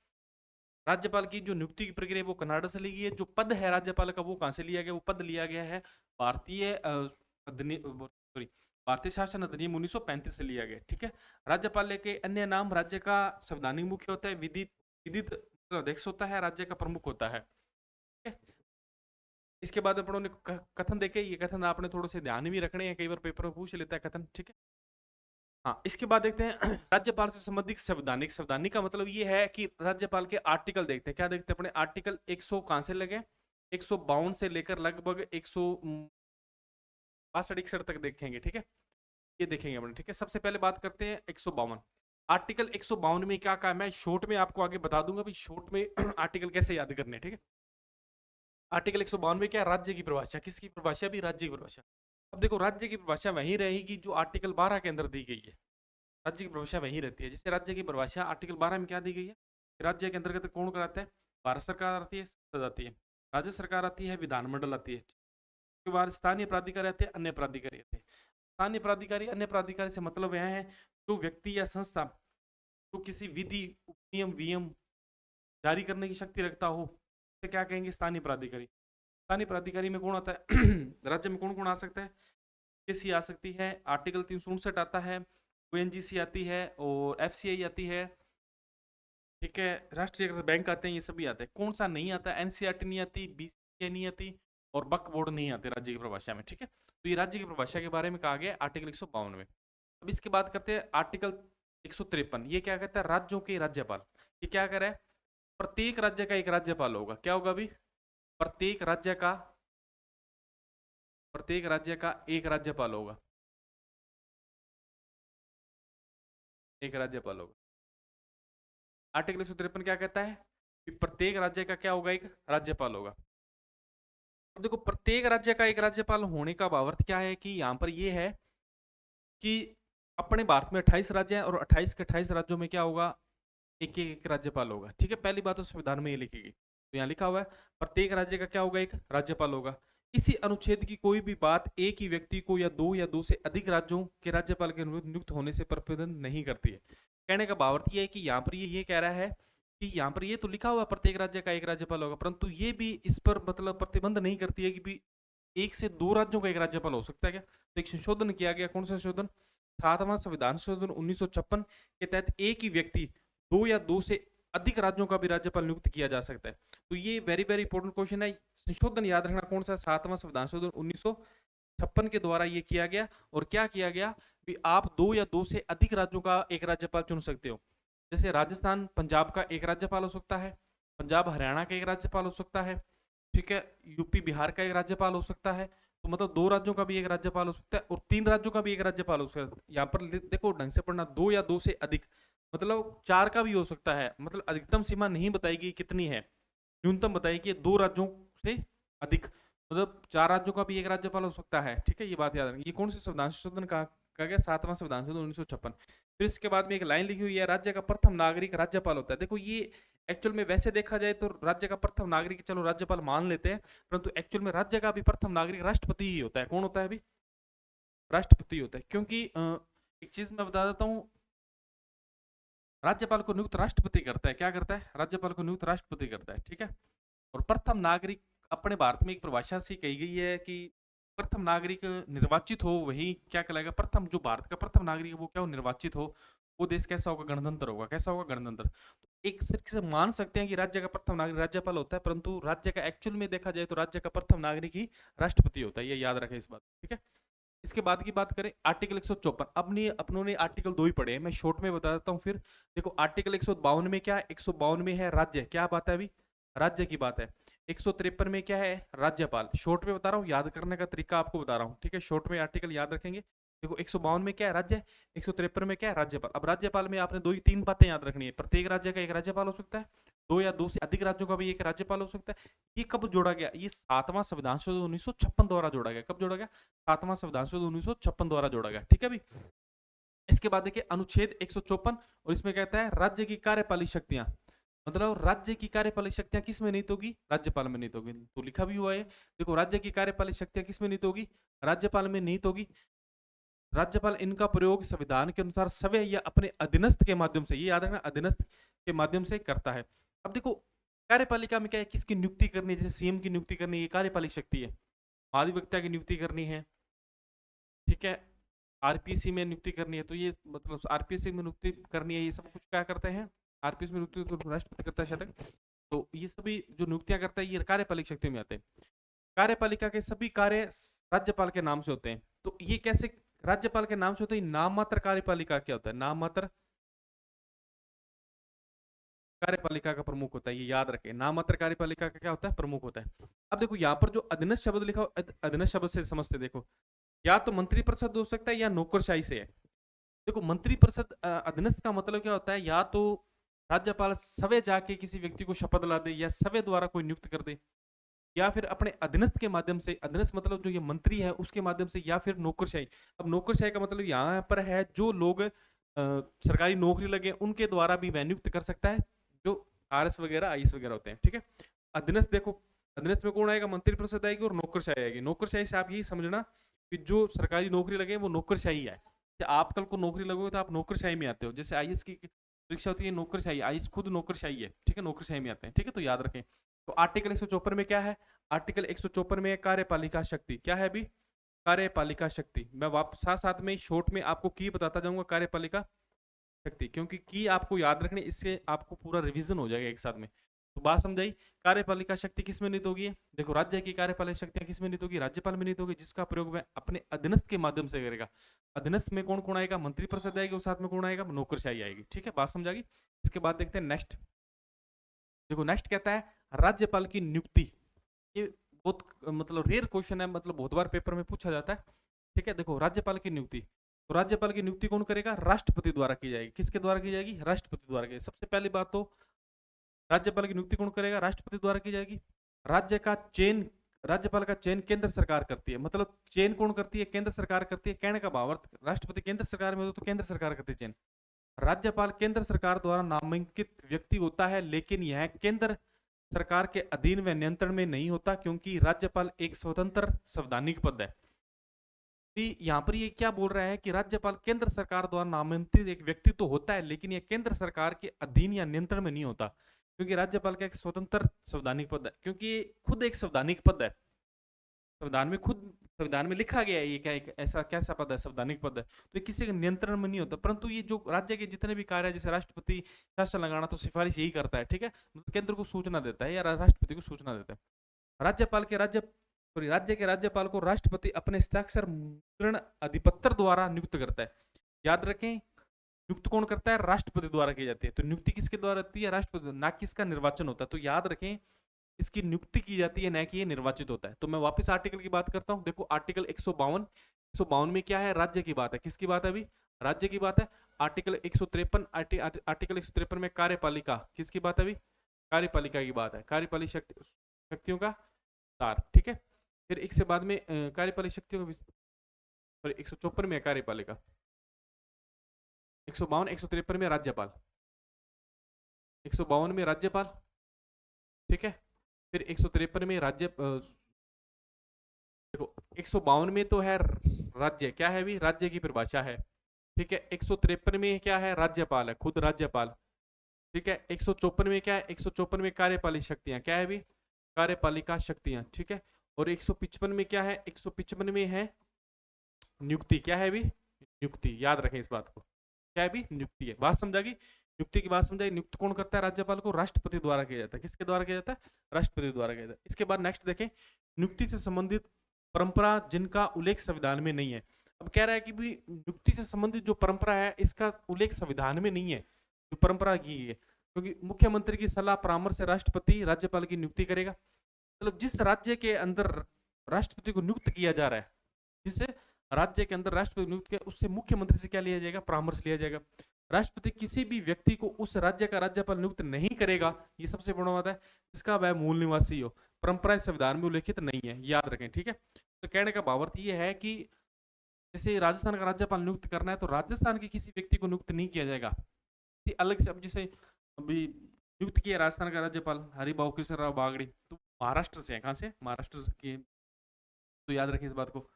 राज्यपाल की जो नियुक्ति की प्रक्रिया वो कनाडा से ली गई है। जो पद है राज्यपाल का वो कहां से लिया गया, वो पद लिया गया है भारतीय सॉरी भारतीय शासन अधिनियम 1935 से लिया गया, ठीक है। राज्यपाल के अन्य नाम, राज्य का संवैधानिक मुख्य होता है, विधित अध्यक्ष होता है, राज्य का प्रमुख होता है। ठीक है? इसके बाद अपन ने कथन देखे, ये कथन आपने थोड़े से ध्यान भी रखने हैं, कई बार पेपर में पूछ लेता है कथन। ठीक है, हाँ, इसके बाद देखते हैं राज्यपाल से संबंधित संवैधानिक। संवैधानिक का मतलब ये है कि राज्यपाल के आर्टिकल देखते हैं। क्या देखते हैं अपने? आर्टिकल 100 कहां से लगे? 152 से लेकर लगभग 162-61 तक देखेंगे। ठीक है, ये देखेंगे अपने। ठीक है, सबसे पहले बात करते हैं 152। आर्टिकल 152 में क्या कहा? मैं शॉर्ट में आपको आगे बता दूंगा भी शॉर्ट में आर्टिकल कैसे याद करने। ठीक है, आर्टिकल 152 में क्या? राज्य की परिभाषा। किसकी परिभाषा? भी राज्य की परिभाषा। अब देखो, राज्य की परिभाषा वही रहेगी जो आर्टिकल 12 के अंदर दी गई है। राज्य की परिभाषा वही रहती है। जैसे राज्य की परिभाषा आर्टिकल 12 में क्या दी गई है? राज्य के अंतर्गत कौन कराता है? भारत सरकार आती है, संसद आती है, राज्य सरकार आती है, विधानमंडल आती है। उसके बाद स्थानीय प्राधिकारी आते हैं, अन्य प्राधिकारी आते हैं। स्थानीय प्राधिकारी, अन्य प्राधिकारी से मतलब यह है जो व्यक्ति या संस्था जो किसी विधि, उपनियम, वियम जारी करने की शक्ति रखता हो, तो क्या कहेंगे? स्थानीय प्राधिकारी। स्थानीय प्राधिकारी में कौन आता है? राज्य में कौन कौन आ सकता है? केसी आ सकती है, आर्टिकल 367 आता है, ओएनजीसी आती है और एफसीआई आती है। ठीक है, राष्ट्रीय बैंक आते हैं, ये सभी आते हैं। कौन सा नहीं आता? एनसीईआरटी नहीं आती, बीसीए नहीं आती और वक्फ बोर्ड नहीं आते राज्य की परिभाषा में। ठीक है, तो ये राज्य की परिभाषा के बारे में कहा गया आर्टिकल 152 में। अब इसके बाद करते हैं आर्टिकल 153। ये क्या कहता है? राज्यों के राज्यपाल। ये क्या कह रहा है? प्रत्येक राज्य का एक राज्यपाल होगा। क्या होगा अभी? प्रत्येक राज्य का एक राज्यपाल होगा। एक राज्यपाल होगा। आर्टिकल 153 क्या कहता है कि प्रत्येक राज्य का क्या होगा? एक राज्यपाल होगा। अब देखो, प्रत्येक राज्य का एक राज्यपाल होने का भावार्थ क्या है कि यहां पर ये है कि अपने भारत में 28 राज्य हैं और 28 के 28 राज्यों में क्या होगा? एक एक राज्यपाल होगा। ठीक है, पहली बात तो संविधान में ये लिखी गई, तो यहाँ लिखा हुआ है प्रत्येक राज्य का क्या होगा? एक राज्यपाल होगा। इसी अनुच्छेद की कोई भी बात एक ही व्यक्ति को या दो से अधिक राज्यों के राज्यपाल के नियुक्त होने से प्रतिबंध नहीं करती है। कहने का भावार्थ ये है कि यहाँ पर ये कह रहा है कि यहाँ पर ये तो लिखा हुआ प्रत्येक राज्य का एक राज्यपाल होगा, परंतु ये भी इस पर मतलब प्रतिबंध नहीं करती है कि भी एक से दो राज्यों का एक राज्यपाल हो सकता है क्या? तो एक संशोधन किया गया। कौन सा संशोधन? 7वां संविधान संशोधन 1956 के तहत एक ही व्यक्ति दो या दो से अधिक राज्यों का भी राज्यपाल नियुक्त किया जा सकता है। तो ये वेरी वेरी इंपॉर्टेंट क्वेश्चन है। संशोधन याद रखना कौन सा? 7वां संविधान संशोधन 1956 के द्वारा ये किया गया। और क्या किया गया? भी आप दो या दो से अधिक राज्यों का एक राज्यपाल चुन सकते हो। जैसे राजस्थान पंजाब का एक राज्यपाल हो सकता है, पंजाब हरियाणा का एक राज्यपाल हो सकता है, ठीक है, यूपी बिहार का एक राज्यपाल हो सकता है। तो मतलब दो राज्यों का भी एक राज्यपाल हो सकता है और तीन राज्यों का भी एक राज्यपाल हो सकता है। यहाँ पर देखो ढंग से पढ़ना, दो या दो से अधिक मतलब चार का भी हो सकता है। मतलब अधिकतम सीमा नहीं बताएगी कितनी है, न्यूनतम बताएगी दो राज्यों से अधिक। मतलब चार राज्यों का भी एक राज्यपाल हो सकता है। ठीक है, ये बात याद रखिए। ये कौन से संविधान संशोधन का गया? 7वां संविधान संशोधन 1956। फिर इसके बाद में एक लाइन लिखी हुई है, राज्य का प्रथम नागरिक राज्यपाल होता है। देखो ये एक्चुअल में वैसे देखा जाए तो राज्य का प्रथम नागरिक चलो राज्यपाल मान लेते हैं, परंतु एक्चुअल में राज्य का भी प्रथम नागरिक राष्ट्रपति ही होता है। कौन होता है अभी? राष्ट्रपति होता है। क्योंकि एक चीज मैं बता देता हूँ, राज्यपाल को नियुक्त राष्ट्रपति करता है। क्या करता है? राज्यपाल को नियुक्त राष्ट्रपति करता है। ठीक है, और प्रथम नागरिक अपने भारत में एक परिभाषा सी कही गई है कि प्रथम नागरिक निर्वाचित हो वही क्या कहलाएगा? प्रथम, जो भारत का प्रथम नागरिक है वो क्या हो? निर्वाचित हो। वो देश कैसा होगा? गणतंत्र होगा। कैसा होगा? गणतंत्र। तो एक तरीके से मान सकते हैं कि राज्य का प्रथम नागरिक राज्यपाल होता है, परंतु राज्य का एक्चुअल में देखा जाए तो राज्य का प्रथम नागरिक ही राष्ट्रपति होता है। ये याद रखें इस बात। ठीक है, इसके बाद की बात करें आर्टिकल 154। अपनों ने आर्टिकल 2 ही पढ़े हैं, मैं शॉर्ट में बता देता हूँ। फिर देखो आर्टिकल 152 में क्या है? 152 में है राज्य। क्या बात है अभी? राज्य की बात है। 153 में क्या है? राज्यपाल। शॉर्ट में बता रहा हूँ, याद करने का तरीका आपको बता रहा हूँ। ठीक है, शॉर्ट में आर्टिकल याद रखेंगे। देखो 152 में क्या है? राज्य। 153 में क्या है? राज्यपाल। अब राज्यपाल में आपने दो ही तीन बातें याद रखनी है। प्रत्येक राज्य का एक राज्यपाल हो सकता है, दो या दो से अधिक राज्यों का भी एक राज्यपाल हो सकता है। ये कब जोड़ा गया? ये 7वां संविधान संशोधन 1956 द्वारा जोड़ा गया। कब जोड़ा गया? 7वां संविधान संशोधन 1956 द्वारा जोड़ा गया। ठीक है अभी, इसके बाद देखिए अनुच्छेद 154 और इसमें कहता है राज्य की कार्यपालिक शक्तियां। मतलब राज्य की कार्यपालिक शक्तियां किस में निहित होगी? राज्यपाल में निहित होगी। तो लिखा भी हुआ है, देखो राज्य की कार्यपालिक शक्तियां किस में निहित होगी? राज्यपाल में निहित होगी। राज्यपाल इनका प्रयोग संविधान के अनुसार स्वयं या अपने अधीनस्थ के माध्यम से, ये याद रखना, अधीनस्थ के माध्यम से करता है। अब देखो कार्यपालिका में क्या है? किसकी नियुक्ति करनी है? जैसे सीएम की नियुक्ति करनी है, ये कार्यपालिक शक्ति है। महाधिवक्ता की नियुक्ति करनी है, ठीक है, आरपीसी में नियुक्ति करनी है, तो ये मतलब आरपीसी में नियुक्ति करनी है, ये सब कुछ क्या करते हैं? आरपीएस में नियुक्ति तो राष्ट्रपति करता है शायद। तो ये सभी जो नियुक्तियां करता है ये कार्यपालिक शक्तियों में आते हैं। कार्यपालिका के सभी कार्य राज्यपाल के नाम से होते हैं। तो ये कैसे राज्यपाल के नाम से होते हैं? नाम मात्र कार्यपालिका क्या होता है? नाम मात्र कार्यपालिका का प्रमुख होता है, ये याद रखें। नाम मात्र कार्यपालिका का क्या होता है? प्रमुख होता है। अब देखो यहाँ पर जो अधीनस्थ शब्द लिखा हो, अधीनस्थ शब्द से समझते देखो, या तो मंत्रिपरिषद हो सकता है या नौकरशाही से है। देखो मंत्रिपरिषद अधीनस्थ का मतलब क्या होता है? या तो राज्यपाल सवे जाके किसी व्यक्ति को शपथ ला दे या सवे द्वारा कोई नियुक्त कर दे, या फिर अपने अधीनस्थ के माध्यम से, अधीनस्थ मतलब जो ये मंत्री है उसके माध्यम से, या फिर नौकरशाही। अब नौकरशाही का मतलब यहाँ पर है जो लोग सरकारी नौकरी लगे उनके द्वारा भी वह नियुक्त कर सकता है, जो आरएस वगैरह आईएएस वगैरह होते हैं, ठीक है। अधीनस्थ देखो, अधीनस्थ में कौन आएगा? मंत्रिपरिषद आएगी और नौकरशाही आएगी। नौकरशाही से आप यही समझना कि जो सरकारी नौकरी लगे वो नौकरशाही है। आप कल को नौकरी लगोगे तो आप नौकरशाही में आते हो। जैसे आईएएस की परीक्षा होती है नौकरशाही, आईएएस खुद नौकरशाही है, ठीक है, नौकरशाही में आते हैं, ठीक है, तो याद रखें। तो आर्टिकल 154 में क्या है? आर्टिकल 154 में कार्यपालिका शक्ति क्या है? अभी कार्यपालिका शक्ति मैं वापस साथ साथ में शॉर्ट में आपको की बताता जाऊंगा कार्यपालिका शक्ति, क्योंकि की आपको याद रखने, इससे आपको पूरा रिवीजन हो जाएगा एक साथ में। तो बात समझाई? कार्यपालिका शक्ति किस में निहित होगी? देखो राज्य की कार्यपालिका शक्तियां किस में निहित होगी? राज्यपाल में निहित होगी, जिसका प्रयोग वह अपने अधीनस्थ के माध्यम से करेगा। अधीनस्थ में कौन कौन आएगा? मंत्रिपरिषद आएगी और साथ में कौन आएगा? नौकरशाही आएगी, ठीक है, बात समझा गई। इसके बाद देखते हैं नेक्स्ट। देखो नेक्स्ट कहता है राज्यपाल की नियुक्ति। ये बहुत मतलब रेयर क्वेश्चन है, मतलब बहुत बार पेपर में पूछा जाता है, ठीक है। देखो राज्यपाल की नियुक्ति, तो राज्यपाल की नियुक्ति कौन करेगा? राष्ट्रपति द्वारा की जाएगी। किसके द्वारा की जाएगी? राष्ट्रपति द्वारा की। सबसे पहली बात तो राज्यपाल की नियुक्ति कौन करेगा? राष्ट्रपति द्वारा की जाएगी। राज्य का चयन, राज्यपाल का चयन केंद्र सरकार करती है। मतलब चयन कौन करती है? केंद्र सरकार करती है। कहने का भाव अर्थ, राष्ट्रपति केंद्र सरकार में हो तो केंद्र सरकार करती है चयन। राज्यपाल केंद्र सरकार द्वारा नामांकित व्यक्ति होता है, लेकिन यह केंद्र सरकार के अधीन व नियंत्रण में नहीं होता, क्योंकि राज्यपाल एक स्वतंत्र संवैधानिक पद है। यहाँ पर ये क्या बोल रहा है कि राज्यपाल केंद्र सरकार द्वारा नामांकित एक व्यक्ति तो होता है, लेकिन यह केंद्र सरकार के अधीन या नियंत्रण में नहीं होता, क्योंकि राज्यपाल का एक स्वतंत्र संवैधानिक पद है, क्योंकि खुद एक संवैधानिक पद है। संविधान में खुद, संविधान में लिखा गया है ये क्या एक ऐसा कैसा पद है? संवैधानिक पद है। तो ये किसी के नियंत्रण में नहीं होता। परंतु ये जो राज्य के जितने भी कार्य है, जैसे राष्ट्रपति शासन लगाना, तो सिफारिश यही करता है, ठीक है, मतलब केंद्र को सूचना देता है या राष्ट्रपति को सूचना देता है। राज्यपाल के राज्य के राज्यपाल को राष्ट्रपति अपने हस्ताक्षर मुद्रण अधिपत्र द्वारा नियुक्त करता है। याद रखें, नियुक्त कौन करता है? राष्ट्रपति द्वारा की जाती है। तो नियुक्ति किसके द्वारा होती है? राष्ट्रपति, ना कि इसका निर्वाचन होता है। तो याद रखें इसकी नियुक्ति की जाती है, न कि ये निर्वाचित होता है। तो मैं वापस आर्टिकल की बात करता हूं। देखो आर्टिकल 152 में क्या है? राज्य की बात है। किसकी बात है? अभी राज्य की बात है। आर्टिकल 153, आर्टिकल 153 में कार्यपालिका, किसकी बात है? अभी कार्यपालिका की बात है। कार्यपालिक शक्तियों का सार, ठीक है। फिर एक से बाद में कार्यपालिक शक्तियों का 154 में कार्यपालिका, 152 153 में राज्यपाल, 152 में राज्यपाल, ठीक है। फिर 153 में राज्य, देखो 152 में तो है राज्य, क्या है? अभी राज्य की परिभाषा है, ठीक है। 153 में क्या है? राज्यपाल है, खुद राज्यपाल, ठीक है। 154 में क्या है? 154 में कार्यपालिक शक्तियां, क्या है? अभी कार्यपालिका शक्तियां, ठीक है। और 155 में क्या है? 155 में है नियुक्ति, क्या है? अभी नियुक्ति, याद रखें इस बात को, क्या है? अभी नियुक्ति है। बात समझा गई? नियुक्ति की बात समझाई। नियुक्त कौन करता है? राज्यपाल को राष्ट्रपति द्वारा किया जाता है। किसके द्वारा किया जाता है? राष्ट्रपति द्वारा किया जाता है। इसके बाद नेक्स्ट देखें, नियुक्ति से संबंधित परंपरा जिनका उल्लेख संविधान में नहीं है। अब कह रहा है कि भी नियुक्ति से संबंधित जो परंपरा है इसका उल्लेख संविधान में नहीं है, जो परंपरा की है, क्योंकि मुख्यमंत्री की सलाह परामर्श से राष्ट्रपति राज्यपाल की नियुक्ति करेगा। मतलब जिस राज्य के अंदर राष्ट्रपति को नियुक्त किया जा रहा है, जिस राज्य के अंदर राष्ट्रपति नियुक्त किया, उससे मुख्यमंत्री से क्या लिया जाएगा? परामर्श लिया जाएगा। राष्ट्रपति किसी भी व्यक्ति को उस राज्य का राज्यपाल नियुक्त नहीं करेगा, ये सबसे बड़ा बात है, जिसका वह मूल निवासी हो। परंपराएं संविधान में उल्लेखित नहीं है, याद रखें, ठीक है। तो कहने का भावार्थ ये है कि जैसे राजस्थान का राज्यपाल नियुक्त करना है तो राजस्थान के किसी व्यक्ति को नियुक्त नहीं किया जाएगा अलग से। अब जैसे अभी नियुक्त किया राजस्थान का राज्यपाल हरिभाऊ कृष्ण राव बागड़ी, तो महाराष्ट्र से है। कहाँ से? महाराष्ट्र के। तो याद रखें इस बात को।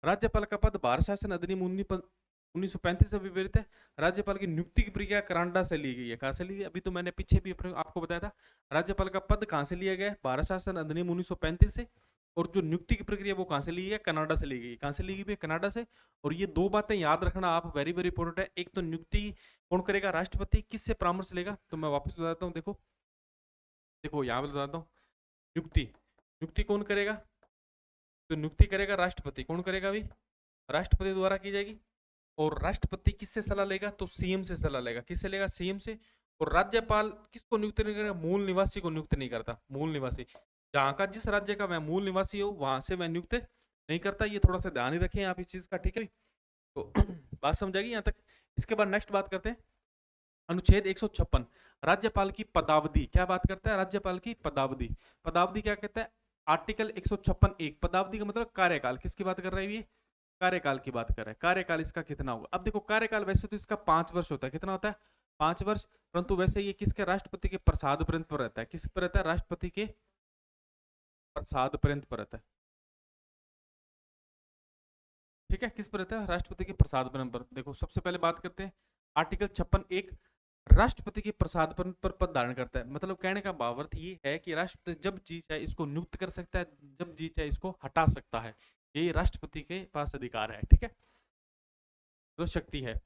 राज्यपाल का पद भारत शासन अधिनियम 1935 से विवरित है। राज्यपाल की नियुक्ति की प्रक्रिया करांडा से ली गई है। कहां से ली गई? अभी तो मैंने पीछे भी आपको बताया था। राज्यपाल का पद कहां से लिया गया है? भारत शासन अधिनियम 1935 से। और जो नियुक्ति की प्रक्रिया वो कहाँ से ली है, कनाडा से ली गई। कहाँ से ली गई, कनाडा से। और ये दो बातें याद रखना आप, वेरी वेरी इंपॉर्टेंट है। एक तो नियुक्ति कौन करेगा, राष्ट्रपति। किससे परामर्श लेगा, तो मैं वापस बताता हूँ। देखो देखो यहाँ पे बताता हूँ। नियुक्ति, नियुक्ति कौन करेगा, तो नियुक्ति करेगा राष्ट्रपति। कौन करेगा भाई, राष्ट्रपति द्वारा की जाएगी। और राष्ट्रपति किससे सलाह लेगा, तो सीएम से सलाह लेगा। किससे लेगा, सीएम से। और राज्यपाल किसको नियुक्त नहीं करेगा, मूल निवासी को नियुक्त नहीं करता। मूल निवासी, जहां का जिस राज्य का मैं मूल निवासी हूँ वहां से मैं नियुक्त नहीं करता। ये थोड़ा सा ध्यान ही रखें आप इस चीज का, ठीक है। तो बात समझाएगी यहाँ तक। इसके बाद नेक्स्ट बात करते हैं, अनुच्छेद 156, राज्यपाल की पदावधि। क्या बात करता है, राज्यपाल की पदावधि। पदावधि क्या कहता है, आर्टिकल 156(1). पदावधि का मतलब कार्यकाल। किसकी बात कर रहे हैं ये, कार्यकाल की बात कर रहे हैं। कार्यकाल इसका कितना होगा, अब देखो कार्यकाल वैसे तो इसका 5 वर्ष होता है। कितना होता है, 5 वर्ष। परंतु वैसे ये किसके, राष्ट्रपति के प्रसाद पर्यंत पर रहता है। किस पर रहता है, राष्ट्रपति के प्रसाद पर्यंत पर रहता है। ठीक है, किस पर रहता है, राष्ट्रपति के प्रसाद पर। देखो सबसे पहले बात करते हैं आर्टिकल 56(1). राष्ट्रपति के प्रसाद पर पद धारण करता है। मतलब कहने का भावार्थ ये है कि राष्ट्रपति जब जी चाहे इसको नियुक्त कर सकता है, जब जी चाहे इसको हटा सकता है। ये राष्ट्रपति के पास अधिकार है, ठीक है, तो शक्ति है।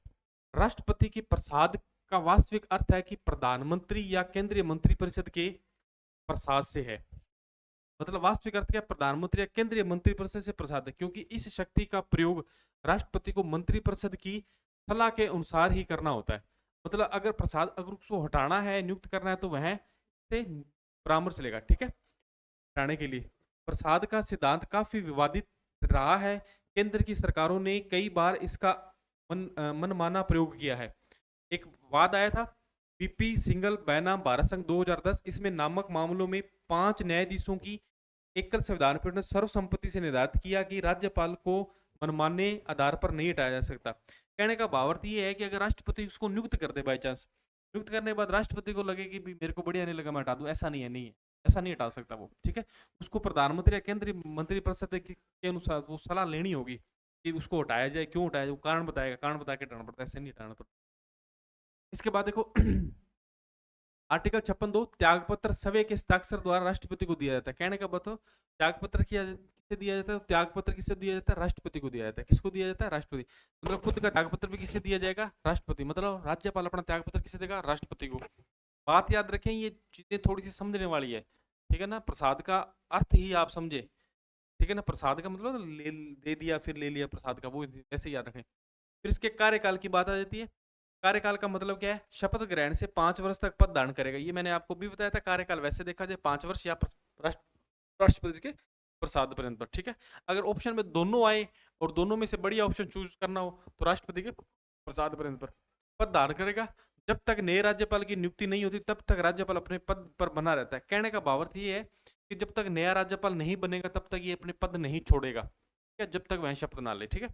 राष्ट्रपति के प्रसाद का वास्तविक अर्थ है कि प्रधानमंत्री या केंद्रीय मंत्रिपरिषद के प्रसाद से है। मतलब वास्तविक अर्थ क्या, प्रधानमंत्री या केंद्रीय मंत्रिपरिषद से प्रसाद है, क्योंकि इस शक्ति का प्रयोग राष्ट्रपति को मंत्रिपरिषद की सलाह के अनुसार ही करना होता है। मतलब अगर प्रसाद, अगर उसको हटाना है, नियुक्त करना है, तो वह से परामर्श लेगा, ठीक है, हटाने के लिए। प्रसाद का सिद्धांत काफी विवादित रहा है। केंद्र की सरकारों ने कई बार इसका मनमाना प्रयोग किया है। एक वाद आया था, बीपी सिंगल बैनाम भारत संघ 2010। इसमें नामक मामलों में 5 न्यायाधीशों की एकल संविधान पीठ ने सर्वसम्मति से निर्धारित किया कि राज्यपाल को मनमाने आधार पर नहीं हटाया जा सकता। कहने का भावार्थ ये है कि अगर राष्ट्रपति उसको नियुक्त कर दे बाई चांस, नियुक्त करने के बाद राष्ट्रपति को लगे कि मेरे को बढ़िया नहीं लगा मैं हटा दूं, ऐसा नहीं है, नहीं है, ऐसा नहीं हटा सकता वो, ठीक है। उसको प्रधानमंत्री या केंद्रीय मंत्रिपरिषद के अनुसार वो सलाह लेनी होगी कि उसको हटाया जाए, क्यों हटाया जाए, वो कारण बताएगा, कारण बता के हटाना पड़ता है, ऐसे नहीं हटाना पड़ता। इसके बाद देखो आर्टिकल 56(2), त्यागपत्र सवे के हस्ताक्षर द्वारा राष्ट्रपति को दिया जाता है। कहने का बताओ, त्यागपत्र किसे दिया जाता है, त्यागपत्र किसे दिया जाता है, राष्ट्रपति को दिया जाता है। किसको दिया जाता है, राष्ट्रपति। मतलब खुद का त्यागपत्र भी किसे दिया जाएगा, राष्ट्रपति। मतलब राज्यपाल अपना त्यागपत्र किसे देगा, राष्ट्रपति को। बात याद रखें, ये चीजें थोड़ी सी समझने वाली है, ठीक है ना। प्रसाद का अर्थ ही आप समझे, ठीक है ना। प्रसाद का मतलब दे दिया फिर ले लिया प्रसाद का, वो ऐसे याद रखें। फिर इसके कार्यकाल की बात आ जाती है। कार्यकाल का मतलब क्या है, शपथ ग्रहण से 5 वर्ष तक पद धारण करेगा। ये मैंने आपको भी बताया था, कार्यकाल वैसे देखा जाए 5 वर्ष या राष्ट्रपति के प्रसाद पर्यंत पर, ठीक है। अगर ऑप्शन में दोनों आए और दोनों में से बढ़िया ऑप्शन चूज करना हो तो राष्ट्रपति के प्रसाद पर्यंत पर पद धारण करेगा। जब तक नए राज्यपाल की नियुक्ति नहीं होती तब तक राज्यपाल अपने पद पर बना रहता है। कहने का भावार्थ ये है कि जब तक नया राज्यपाल नहीं बनेगा तब तक ये अपने पद नहीं छोड़ेगा, ठीक है, जब तक वह शपथ ना ले, ठीक है।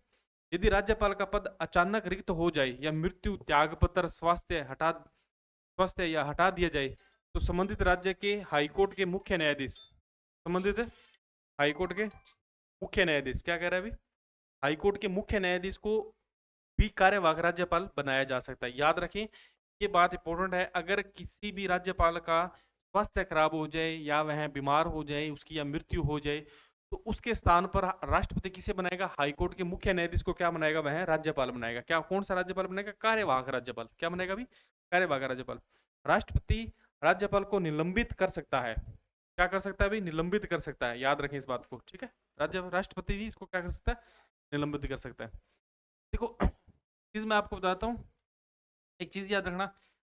यदि राज्यपाल का पद अचानक रिक्त हो जाए या मृत्यु, त्यागपत्र, स्वास्थ्य या हटा दिया जाए तो संबंधित राज्य के हाईकोर्ट के मुख्य न्यायाधीश, संबंधित हाईकोर्ट के मुख्य न्यायाधीश, क्या कह रहा है अभी, हाईकोर्ट के मुख्य न्यायाधीश को भी कार्यवाहक राज्यपाल बनाया जा सकता है। याद रखें ये बात इंपॉर्टेंट है। अगर किसी भी राज्यपाल का स्वास्थ्य खराब हो जाए या वह बीमार हो जाए, उसकी या मृत्यु हो जाए, तो उसके स्थान पर राष्ट्रपति किसे बनाएगा, हाईकोर्ट के मुख्य न्यायाधीश को क्या बनाएगा, वह राज्यपाल बनाएगा। क्या, कौन सा राज्यपाल बनेगा, कार्यवाहक राज्यपाल। क्या बनेगा अभी, कार्यवाहक राज्यपाल। राष्ट्रपति राज्यपाल को निलंबित कर सकता है। क्या कर सकता है अभी, निलंबित कर सकता है, याद रखें इस बात को, ठीक है। राष्ट्रपति भी इसको क्या कर सकता है, निलंबित कर सकता है। देखो चीज मैं आपको बताता हूँ, एक चीज याद रखना,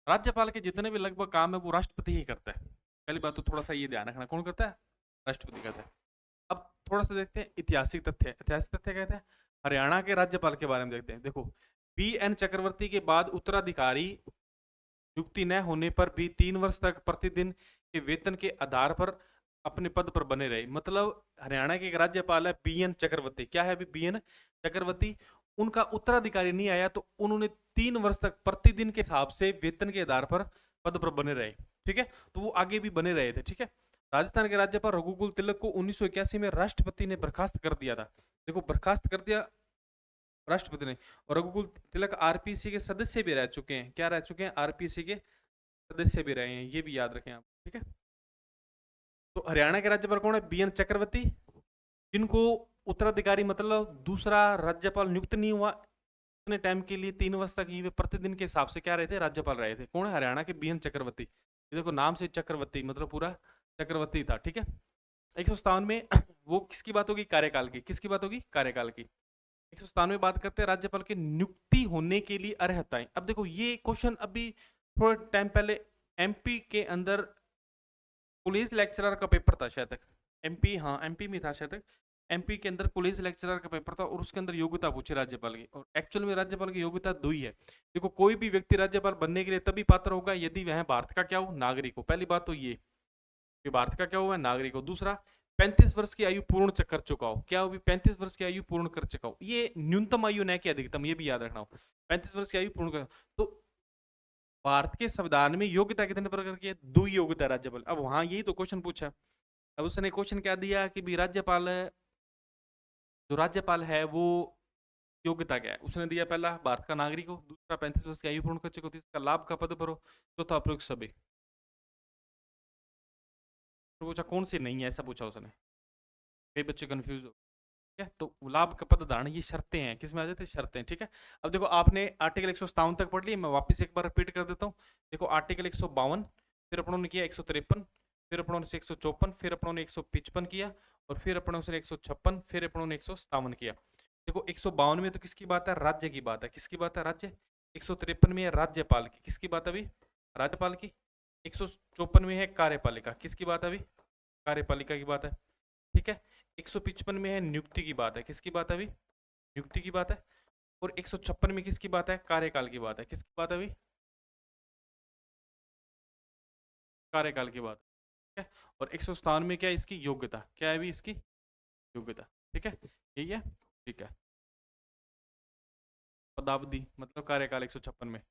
राज्यपाल के जितने भी लगभग काम है वो राष्ट्रपति ही करता है। पहली बात तो थोड़ा सा ये ध्यान रखना, कौन करता है, राष्ट्रपति करता है। अब थोड़ा सा देखते हैं ऐतिहासिक तथ्य। ऐतिहासिक तथ्य कहते हैं हरियाणा के राज्यपाल के बारे में देखते हैं। देखो BN चक्रवर्ती के बाद उत्तराधिकारी नियुक्ति न होने पर भी 3 वर्ष तक प्रतिदिन के वेतन के आधार पर अपने पद पर बने रहे। मतलब हरियाणा के एक राज्यपाल है BN चक्रवर्ती, क्या है अभी, BN चक्रवर्ती। उनका उत्तराधिकारी नहीं आया तो उन्होंने 3 वर्ष तक प्रतिदिन के हिसाब से वेतन के आधार पर पद पर बने रहे, ठीक है। तो वो आगे भी बने रहे थे, ठीक है। राजस्थान के राज्यपाल रघुकुल तिलक को 1981 में राष्ट्रपति ने बर्खास्त कर दिया था। देखो बर्खास्त कर दिया राष्ट्रपति ने। और रघुकुल तिलक RPC के सदस्य भी रह चुके हैं। क्या रह चुके हैं, RPC के सदस्य भी रहे हैं, ये भी याद रखें आप, ठीक है। तो हरियाणा के राज्यपाल कौन है, BN चक्रवर्ती। जिनको उत्तराधिकारी मतलब दूसरा राज्यपाल नियुक्त नहीं हुआ इतने टाइम के लिए 3 वर्ष तक ये प्रतिदिन के हिसाब से क्या रहे थे, राज्यपाल रहे थे। कौन है? हरियाणा के बीएन चक्रवर्ती। ये देखो नाम से चक्रवर्ती मतलब पूरा चक्रवर्ती था, ठीक है। 157 में वो किसकी बात होगी? कार्यकाल की। किसकी बात होगी? कार्यकाल की। 197 में बात करते हैं राज्यपाल की नियुक्ति होने के लिए अर्हताएं। अब देखो ये क्वेश्चन अभी थोड़ा टाइम पहले एमपी के अंदर कॉलेज लेक्चरर का पेपर था शायद तक। एमपी, हाँ एमपी में था शायद तक। एमपी के अंदर कॉलेज लेक्चरर का पेपर था और उसके अंदर योग्यता पूछी राज्यपाल की, और एक्चुअल में राज्यपाल की योग्यता 2 ही है। देखो कोई भी व्यक्ति राज्यपाल बनने के लिए तभी पात्र होगा यदि वह भारत का क्या हो? नागरिक हो। पहली बात तो ये कि भारत का क्या हुआ? नागरिक हो। दूसरा 35 वर्ष की आयु पूर्ण कर चुका हो। क्या हो? 35 वर्ष की आयु पूर्ण कर चुका हो। ये न्यूनतम आयु न कि अधिकतम, ये भी याद रखना हो। 35 वर्ष की आयु पूर्ण कर, तो भारत के संविधान में योग्यता कितने प्रकार की है? 2 ही योग्यता राज्यपाल। अब वहां यही तो क्वेश्चन पूछा। अब उसने क्वेश्चन क्या दिया कि भी राज्यपाल, जो राज्यपाल है वो योग्यता क्या है? उसने दिया पहला भारत का नागरिक हो, दूसरा 35 वर्ष की आयु पूर्ण कर चुका हो, तीसरा लाभ का पद पर हो, चौथा उपयुक्त सभी। तो पूछा कौन सी नहीं है, ऐसा पूछा उसने। कई बच्चे कंफ्यूज हो, ठीक है। तो लाभ का पद धारण, ये शर्तें हैं, किसमें आ जाती है? शर्तें, ठीक है। अब देखो आपने आर्टिकल 157 तक पढ़ ली, मैं वापस एक बार रिपीट कर देता हूँ। देखो आर्टिकल 152, फिर अपनों ने किया 153, फिर अपनों ने 154, फिर अपनों ने 155 किया, और फिर अपनों ने 156, फिर अपनों ने 157 किया। देखो 152 में तो किसकी बात है? राज्य की बात है। किसकी बात है? राज्य। 153 में है राज्यपाल की। किसकी बात है अभी? राज्यपाल की। 154 में है कार्यपालिका। किसकी बात है अभी? कार्यपालिका की बात है, ठीक है। 155 में है नियुक्ति की बात है। किसकी बात है अभी? नियुक्ति की बात है। और 156 में किसकी बात है? कार्यकाल की बात है। किसकी बात है अभी? कार्यकाल की बात है, ठीक है। और 157 में क्या है? इसकी योग्यता। क्या है अभी? इसकी योग्यता, ठीक है। यही है, ठीक है। पदावधि मतलब कार्यकाल 156 में,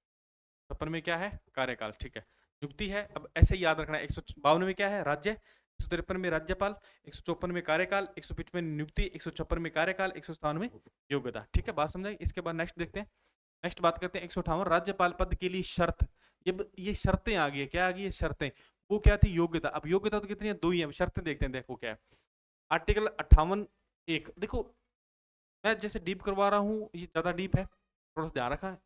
56 में क्या है? कार्यकाल, ठीक है। नियुक्ति है। अब ऐसे ही याद रखना है। 152 में क्या है? राज्य। 153 में राज्यपाल, 154 में कार्यकाल, 155 में नियुक्ति, 156 में कार्यकाल, 157 में योग्यता, ठीक है। बात समझाई। इसके बाद नेक्स्ट देखते हैं। नेक्स्ट बात करते हैं 158 राज्यपाल पद के लिए शर्त। ये शर्तें आ गई है। क्या आ गई है? शर्तें। वो क्या थी? योग्यता। अब योग्यता तो कितनी है? 2 ही है। शर्तें देखते हैं, देखो क्या है। आर्टिकल 58 एक, देखो मैं जैसे डीप करवा रहा हूँ, ये ज्यादा डीप है, थोड़ा सा ध्यान रखा है।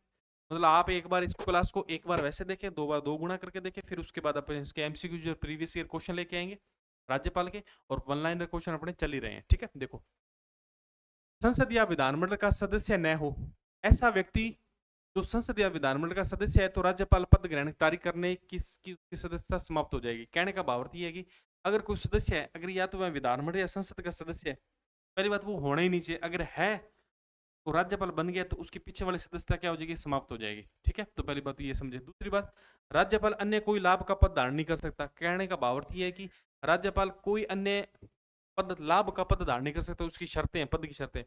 मतलब आप एक बार इस क्लास को एक बार वैसे देखें, 2 बार 2 गुना करके देखें, फिर उसके बाद अपने इसके एमसीक्यू जो प्रीवियस ईयर क्वेश्चन लेके आएंगे राज्यपाल के, और वन लाइनर क्वेश्चन अपने चल ही रहे हैं, ठीक है। देखो, संसद या विधानमंडल का सदस्य न हो ऐसा व्यक्ति जो संसद या विधानमंडल का सदस्य है तो राज्यपाल पद ग्रहण तारीख करने की सदस्यता समाप्त हो जाएगी। कहने का भावार्थ ये है कि अगर कोई सदस्य है, अगर या तो वह विधानमंडल या संसद का सदस्य है, पहली बात वो होना ही नहीं चाहिए। अगर है तो राज्यपाल बन गया तो उसके पीछे वाली सदस्यता क्या हो जाएगी? समाप्त हो जाएगी, ठीक है। तो पहली बात तो ये समझे। दूसरी बात, राज्यपाल अन्य कोई लाभ का पद धारण नहीं कर सकता। कहने का भावार्थ ये है कि राज्यपाल कोई अन्य पद, लाभ का पद धारण नहीं कर सकता। उसकी शर्तें हैं, पद की शर्तें।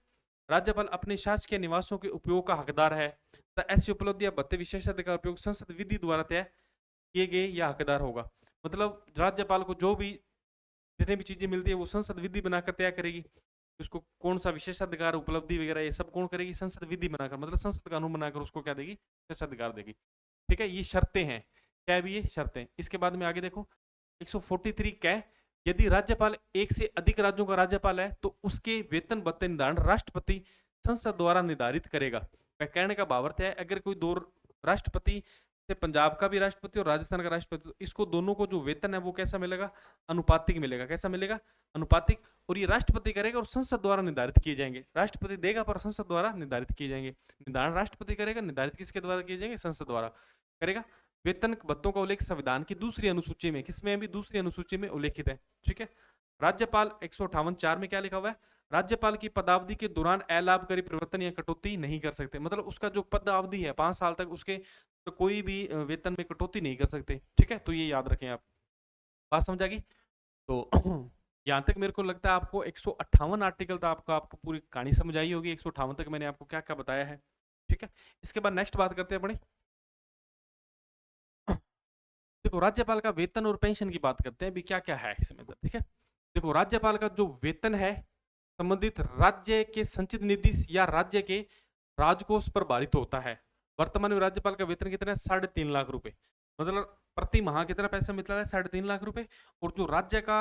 राज्यपाल अपने शासकीय निवासों के उपयोग का हकदार है। तो ऐसी उपलब्धि या भत्ते विशेषाधिकार उपयोग संसद विधि द्वारा तय किए गए या हकदार होगा। मतलब राज्यपाल को जो भी जितनी भी चीजें मिलती है वो संसद विधि बनाकर तय करेगी। उसको कौन सा विशेषाधिकार, उपलब्धि वगैरह ये सब कौन करेगी? संसद विधि बनाकर, मतलब संसद कानून बनाकर उसको क्या देगी? विशेषाधिकार देगी, ठीक है। ये शर्तें हैं। क्या है भी ये? शर्तें। इसके बाद में आगे देखो 143 क्या है? यदि राज्यपाल एक से अधिक राज्यों का राज्यपाल है तो उसके वेतन भत्ते निर्धारण राष्ट्रपति संसद द्वारा निर्धारित करेगा। कहने का भावार्थ है अगर कोई 2 राष्ट्रपति, पंजाब का भी राष्ट्रपति और राजस्थान का राष्ट्रपति, इसको दोनों को जो वेतन है वो कैसा मिलेगा? अनुपातिक मिलेगा। कैसा मिलेगा? अनुपातिक। और ये राष्ट्रपति करेगा और संसद द्वारा निर्धारित किए जाएंगे। राष्ट्रपति देगा पर संसद द्वारा निर्धारित किए जाएंगे। निर्धारण राष्ट्रपति करेगा, निर्धारित किसके द्वारा किए जाएंगे? संसद द्वारा करेगा। वेतन भत्तों का उल्लेख संविधान की दूसरी अनुसूची में, किसमें? अभी दूसरी अनुसूची में उल्लेखित है, ठीक है। राज्यपाल 158(4) में क्या लिखा हुआ है? राज्यपाल की पदावधि के दौरान अलाभकारी परिवर्तन या कटौती नहीं कर सकते। मतलब उसका जो पदावधि है 5 साल तक, उसके तो कोई भी वेतन में कटौती नहीं कर सकते, ठीक है। तो ये याद रखें आप। बात समझ आ गई? तो यहां तक मेरे को लगता है आपको 158 आर्टिकल तो आपको पूरी कहानी समझ आई होगी। 158 तक मैंने आपको क्या क्या बताया है, ठीक है। इसके बाद नेक्स्ट बात करते हैं अपने, देखो राज्यपाल का वेतन और पेंशन की बात करते हैं भी क्या क्या है इसमें, ठीक है। देखो राज्यपाल का जो वेतन है संबंधित राज्य के संचित निधि या राज्य के राजकोष पर भारित होता है। वर्तमान में राज्यपाल का वेतन कितना है? 3.5 लाख रुपए। मतलब प्रति माह कितना पैसा मिलता है? 3.5 लाख रुपए। और जो राज्य का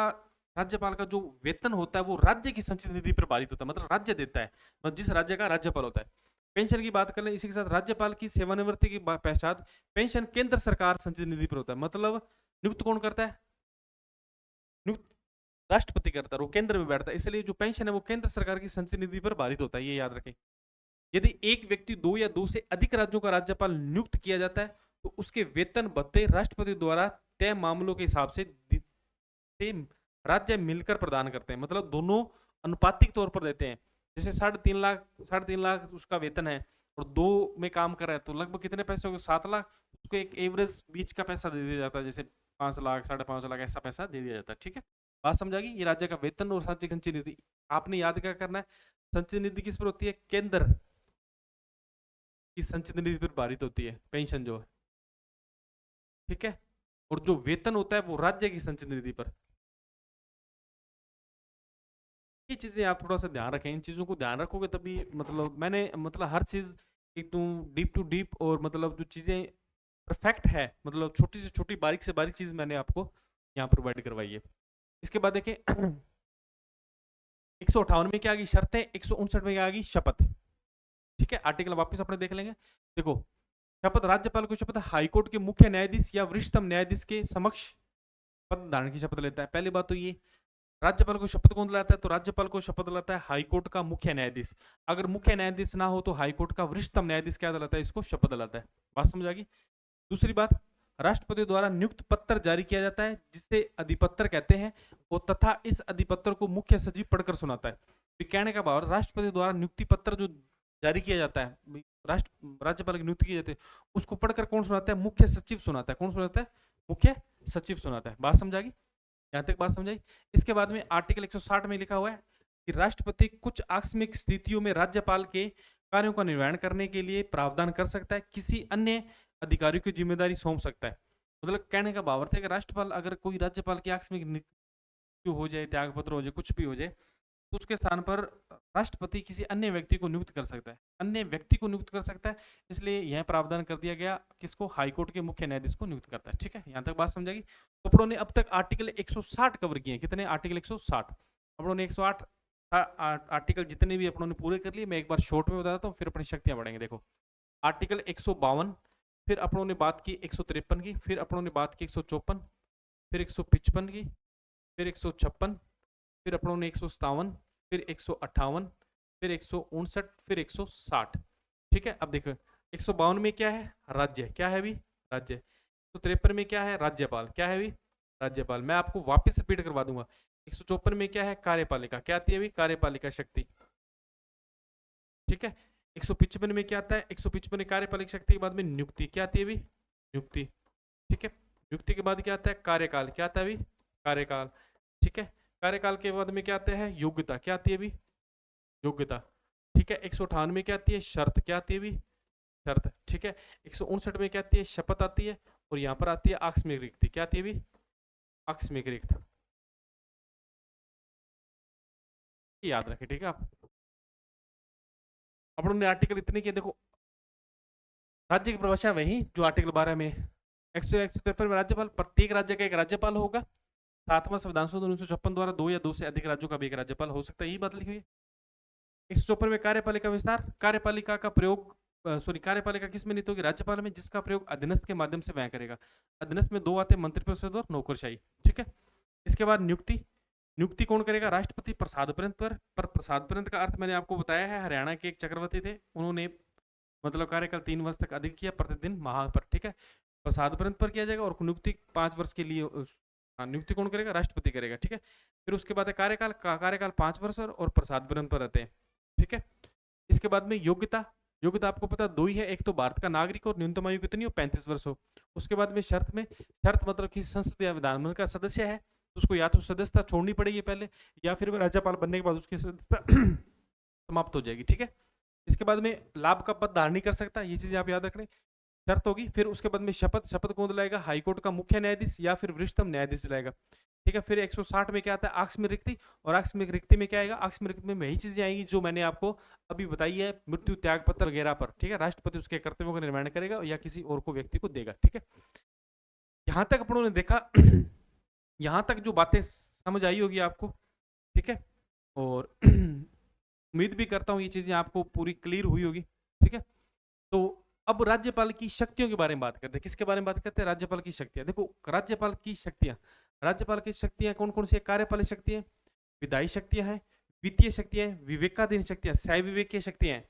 राज्यपाल का जो वेतन होता है वो राज्य की संचित निधि पर पारित होता है, मतलब राज्य देता है, मतलब जिस राज्य का राज्यपाल होता है। पेंशन की बात कर लें, इसी के साथ राज्यपाल की सेवानिवृत्ति के पश्चात पेंशन केंद्र सरकार संचित निधि पर होता है, मतलब नियुक्त कौन करता है? नियुक्त राष्ट्रपति करता है, वो केंद्र में बैठता है, इसलिए जो पेंशन है वो केंद्र सरकार की संचित निधि पर पारित होता है, ये याद रखें। यदि एक व्यक्ति दो या दो से अधिक राज्यों का राज्यपाल नियुक्त किया जाता है तो उसके वेतन भत्ते राष्ट्रपति द्वारा तय मामलों के हिसाब से राज्य मिलकर प्रदान करते हैं, मतलब दोनों अनुपातिक तौर पर देते हैं। जैसे 3.5 लाख उसका वेतन है और दो में काम कर रहा है तो लगभग कितने पैसे हो गए? 7 लाख। उसको एक एवरेज बीच का पैसा दे दिया जाता है, जैसे 5 लाख 5.5 लाख ऐसा पैसा दे दिया जाता है। ठीक है, बात समझा गई? ये राज्य का वेतन और राज्य संचित निधि। आपने याद क्या करना है? संचित निधि किस पर होती है? केंद्र की संचित निधि पर पारित होती है पेंशन जो है, ठीक है। और जो वेतन होता है वो राज्य की संचित निधि पर। ये चीजें आप थोड़ा सा ध्यान रखें, इन चीजों को ध्यान रखोगे तभी, मतलब मैंने मतलब हर चीज एकदम डीप टू डीप और मतलब जो चीजें परफेक्ट है, मतलब छोटी से छोटी बारीक से बारीक चीज मैंने आपको यहाँ प्रोवाइड करवाई है। इसके बाद देखें 158 में क्या आ गई? शर्तें। 159 में क्या आ गई? शपथ। ठीक है, आर्टिकल वापस अपने देख लेंगे। देखो, शपथ, राज्यपाल को शपथ हाईकोर्ट के मुख्य न्यायाधीश या वरिष्ठतम न्यायाधीश के समक्ष पद धारण की शपथ लेता है। पहली बात तो ये, राज्यपाल को शपथ कौन दिलाता है? तो राज्यपाल को शपथ दिलाता है हाईकोर्ट का मुख्य न्यायाधीश। अगर मुख्य न्यायाधीश ना हो तो हाईकोर्ट का वरिष्ठतम न्यायाधीश क्या दिलाता है? इसको शपथ दिलाता है। बात समझ आ गई? दूसरी बात, राष्ट्रपति द्वारा नियुक्त पत्र जारी किया जाता है जिसे अधिपत्र कहते हैं, और तथा इस अधिपत्र को मुख्य सचिव पढ़कर सुनाता है। कहने का भाव, राष्ट्रपति द्वारा नियुक्ति पत्र जो जारी किया जाता है, राज्यपाल की नियुक्ति की जाती है, उसको पढ़कर कौन सुनाता है? मुख्य सचिव सुनाता है। कौन सुनाता है? मुख्य सचिव सुनाता है। बात समझा गई? यहां तक बात समझाई? इसके बाद में आर्टिकल 160 में लिखा हुआ है कि राष्ट्रपति कुछ आकस्मिक स्थितियों में राज्यपाल के कार्यों का निर्वहन करने के लिए प्रावधान कर सकता है, किसी अन्य अधिकारियों की जिम्मेदारी सौंप सकता है। मतलब कहने का भाव है कि राज्यपाल, अगर कोई राज्यपाल की आकस्मिक मृत्यु हो जाए, त्यागपत्र हो जाए, कुछ भी हो जाए, तो उसके स्थान पर राष्ट्रपति किसी अन्य व्यक्ति को नियुक्त कर सकता है, अन्य व्यक्ति को नियुक्त कर सकता है। इसलिए यह प्रावधान कर दिया गया, किसको? हाईकोर्ट के मुख्य न्यायाधीश को नियुक्त करता है। ठीक है, यहां तक बात समझेगी? तो अपनों ने अब तक आर्टिकल 160 कवर किए हैं। कितने? आर्टिकल 160। अपनों ने 108 आर्टिकल जितने भी अपनों ने पूरे कर लिए। मैं एक बार शॉर्ट में बता देता हूँ, फिर अपनी शक्तियां बढ़ेंगे। देखो, आर्टिकल 152, फिर अपनों ने बात की 153 की, फिर अपनों ने बात की 154, फिर 155 की, फिर 156, फिर अपनों ने 157, फिर 158, फिर 159, फिर 160। ठीक है, अब देखो 152 में क्या है? राज्य। क्या है अभी? राज्य। 153 में क्या है? राज्यपाल। क्या है अभी? राज्यपाल। मैं आपको वापस रिपीट करवा दूंगा। 154 में क्या है? कार्यपालिका। क्या आती है अभी? कार्यपालिका शक्ति। ठीक है, 155 में क्या आता है? 155 कार्यपालिका शक्ति के बाद में नियुक्ति। क्या आती है अभी? नियुक्ति। ठीक है, नियुक्ति के बाद क्या आता है? कार्यकाल। क्या आता है अभी? कार्यकाल। ठीक है, कार्यकाल के बाद में क्या आता है? योग्यता। क्या आती है अभी? योग्यता। ठीक है, 158 में क्या आती है? शर्त। क्या आती है अभी? शर्त। ठीक है, 159 में क्या आती है? शपथ आती है। और यहां पर आती है आकस्मिक रिक्ति। क्या आती है अभी? आकस्मिक रिक्त। याद रखें, ठीक है। आप अपन ने आर्टिकल इतने किए। देखो, राज्य की परिभाषा वही जो आर्टिकल 12 में 153 में राज्यपाल, प्रत्येक राज्य का एक राज्यपाल होगा। 7वां संविधान संशोधन 1956 द्वारा दो या दो से अधिक राज्यों का भी एक राज्यपाल हो सकता है, यही बात लिखी हुई है। 154 में कार्यपालिका विस्तार। कार्यपालिका का प्रयोग, सॉरी, कार्यपालिका किस में नीति होगी? राज्यपाल में, जिसका प्रयोग अधीनस्थ के माध्यम से वह करेगा। अधीनस्थ में दो आते हैं, मंत्रिपरिषद और नौकरशाही। ठीक है, इसके बाद नियुक्ति। नियुक्ति कौन करेगा? राष्ट्रपति प्रसाद पर्यंत पर प्रसाद पर्यंत का अर्थ मैंने आपको बताया है। हरियाणा के एक चक्रवर्ती थे, उन्होंने मतलब कार्यकाल 3 वर्ष तक अधिक किया, प्रतिदिन महा पर। ठीक है, प्रसाद पर्यंत पर किया जाएगा। और नियुक्ति 5 वर्ष के लिए नियुक्ति कौन करेगा? राष्ट्रपति करेगा। ठीक है, फिर उसके बाद है कार्यकाल। कार्यकाल 5 वर्ष और प्रसाद पर्यंत पर रहते हैं। ठीक है, इसके बाद में योग्यता। योग्यता आपको पता दो ही है, एक तो भारत का नागरिक और न्यूनतम आयु कितनी हो? 35 वर्ष हो। उसके बाद में शर्त में, शर्त मतलब कि संसद या विधानमंडल का सदस्य है तो उसको या तो सदस्यता छोड़नी पड़ेगी पहले, या फिर राज्यपाल बनने के बाद उसकी सदस्यता समाप्त हो जाएगी। ठीक है, इसके बाद में लाभ का पद धारण नहीं कर सकता, ये चीज आप याद रख लें, शर्त होगी। फिर उसके बाद में शपथ। शपथ कौन दिलाएगा? हाईकोर्ट का मुख्य न्यायाधीश या फिर वरिष्ठतम न्यायाधीश दिलाएगा। ठीक है, फिर 160 में क्या आता है? आकस्मिक रिक्ति। और आकस्मिक रिक्ति में क्या आएगा? आकस्मिक रिक्ति में वही चीजें आएंगी जो मैंने आपको अभी बताई है, मृत्यु, त्याग पत्र वगैरह पर। ठीक है, राष्ट्रपति उसके कर्तव्यों का निर्वहन करेगा या किसी और को व्यक्ति को देगा। ठीक है, यहां तक अपन ने देखा यहाँ तक जो बातें समझ आई होगी आपको, ठीक है, और उम्मीद भी करता हूँ ये चीजें आपको पूरी क्लियर हुई होगी, ठीक है। तो अब राज्यपाल की शक्तियों के बारे में बात करते हैं। किसके बारे में बात करते हैं? राज्यपाल की शक्तियां। देखो राज्यपाल की शक्तियां कौन कौन सी है? कार्यपालिक शक्तियां, विधायी शक्तियां हैं, वित्तीय शक्तियां, विवेकाधीन शक्तियां, सह विवेकीय शक्तियां हैं।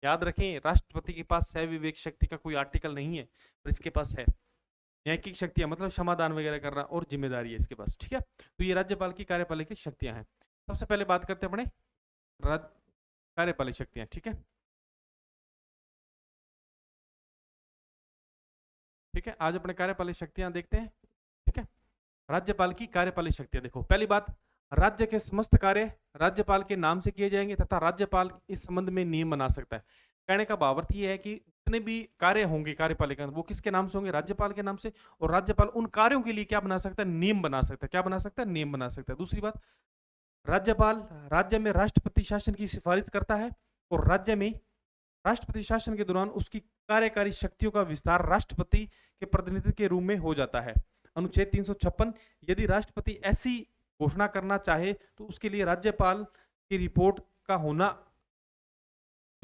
याद रखें, राष्ट्रपति के पास सह विवेक शक्ति का कोई आर्टिकल नहीं है, पर इसके पास है। न्यायिक शक्तियां मतलब क्षमादान वगैरह करना, और जिम्मेदारी है इसके पास, ठीक है। तो ये राज्यपाल की कार्यपालिक शक्तियां हैं। सबसे पहले बात करते हैं अपने कार्यपालिक शक्तियां, ठीक है। ठीक है, आज अपने कार्यपालिक शक्तियां देखते हैं, ठीक है। राज्यपाल की कार्यपालिक शक्तियां देखो, पहली बात, राज्य के समस्त कार्य राज्यपाल के नाम से किए जाएंगे तथा राज्यपाल इस संबंध में नियम बना सकता है। कहने का भाव अर्थ यह है कि जितने भी कार्य होंगे कार्यपालिका, वो किसके नाम से होंगे? राज्यपाल के नाम से। और राज्यपाल उन कार्यों के लिए क्या बना सकता है? नियम बना सकता है। क्या बना सकता है? नियम बना सकता है। दूसरी बात, राज्यपाल राज्य में राष्ट्रपति शासन की सिफारिश करता है, और राज्य में राष्ट्रपति शासन के दौरान उसकी कार्यकारी शक्तियों का विस्तार राष्ट्रपति के प्रतिनिधित्व के रूप में हो जाता है। अनुच्छेद 356, यदि राष्ट्रपति ऐसी घोषणा करना चाहे तो उसके लिए राज्यपाल की रिपोर्ट का होना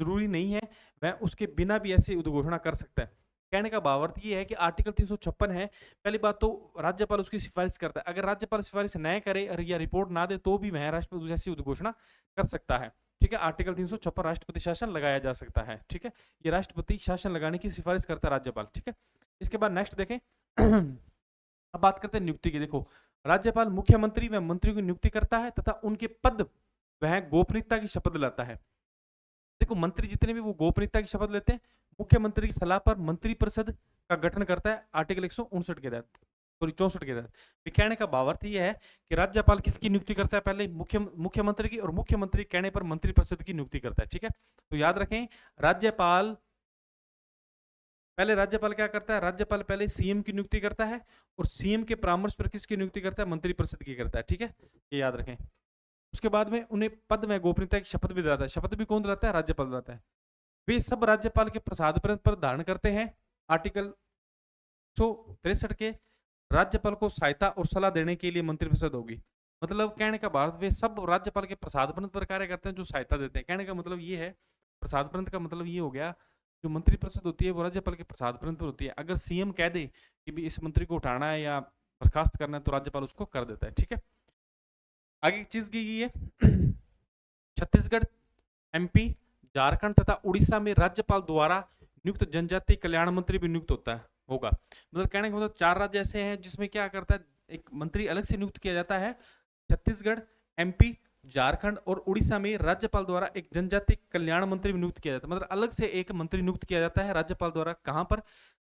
जरूरी नहीं है, वह उसके बिना भी ऐसी उद्घोषणा कर सकता है। कहने का भावार्थ ये है कि आर्टिकल 356 है, पहली बात तो राज्यपाल उसकी सिफारिश करता है, अगर राज्यपाल सिफारिश न करे या रिपोर्ट ना दे तो भी वह राष्ट्रपति जैसी उद्घोषणा कर सकता है, ठीक है। आर्टिकल 356 राष्ट्रपति शासन लगाया जा सकता है, ठीक है। ये राष्ट्रपति शासन लगाने की सिफारिश करता है राज्यपाल, ठीक है। इसके बाद नेक्स्ट देखें अब बात करते हैं नियुक्ति की। देखो, राज्यपाल मुख्यमंत्री व मंत्रियों की नियुक्ति करता है तथा उनके पद वह गोपनीयता की शपथ दिलाता है। देखो, मंत्री जितने भी वो गोपनीयता की शपथ लेते हैं। मुख्यमंत्री की सलाह पर मंत्रिपरिषद का गठन करता है आर्टिकल 159 के तहत, सॉरी 64 के तहत। कहने का भावार्थ यह है कि राज्यपाल किसकी नियुक्ति करता है? पहले मुख्यमंत्री की, और मुख्यमंत्री कहने पर मंत्रिपरिषद की नियुक्ति करता है, ठीक है। तो याद रखें, राज्यपाल क्या करता है? राज्यपाल पहले सीएम की नियुक्ति करता है, और सीएम के परामर्श पर किसकी नियुक्ति करता है? मंत्रिपरिषद की करता है, ठीक है। ये याद रखें। उसके बाद में उन्हें पद में गोपनीयता की शपथ भी दिलाता है। शपथ भी कौन दिलाता है? राज्यपाल दिलाता है। वे सब राज्यपाल के प्रसाद पर धारण करते हैं। आर्टिकल 163 के, राज्यपाल को सहायता और सलाह देने के लिए मंत्रिपरिषद होगी। मतलब कहने का भाव, वे सब राज्यपाल के प्रसाद पर कार्य करते हैं, जो सहायता देते हैं। कहने का मतलब ये है, प्रसाद का मतलब ये हो गया, जो मंत्रिपरिषद होती है वो राज्यपाल के प्रसाद पर होती है। अगर सीएम कह दे कि भी इस मंत्री को उठाना है या बर्खास्त करना है, तो राज्यपाल उसको कर देता है, ठीक है। आगे चीज की गई है, छत्तीसगढ़, एमपी, झारखंड तथा उड़ीसा में राज्यपाल द्वारा नियुक्त जनजातीय कल्याण मंत्री भी नियुक्त होगा। मतलब कहने का मतलब 4 राज्य ऐसे हैं जिसमें क्या करता है, एक मंत्री अलग से नियुक्त किया जाता है। छत्तीसगढ़, एमपी, झारखंड और उड़ीसा में राज्यपाल द्वारा एक जनजातीय कल्याण मंत्री भी नियुक्त किया जाता है। मतलब अलग से एक मंत्री नियुक्त किया जाता है राज्यपाल द्वारा। कहां पर?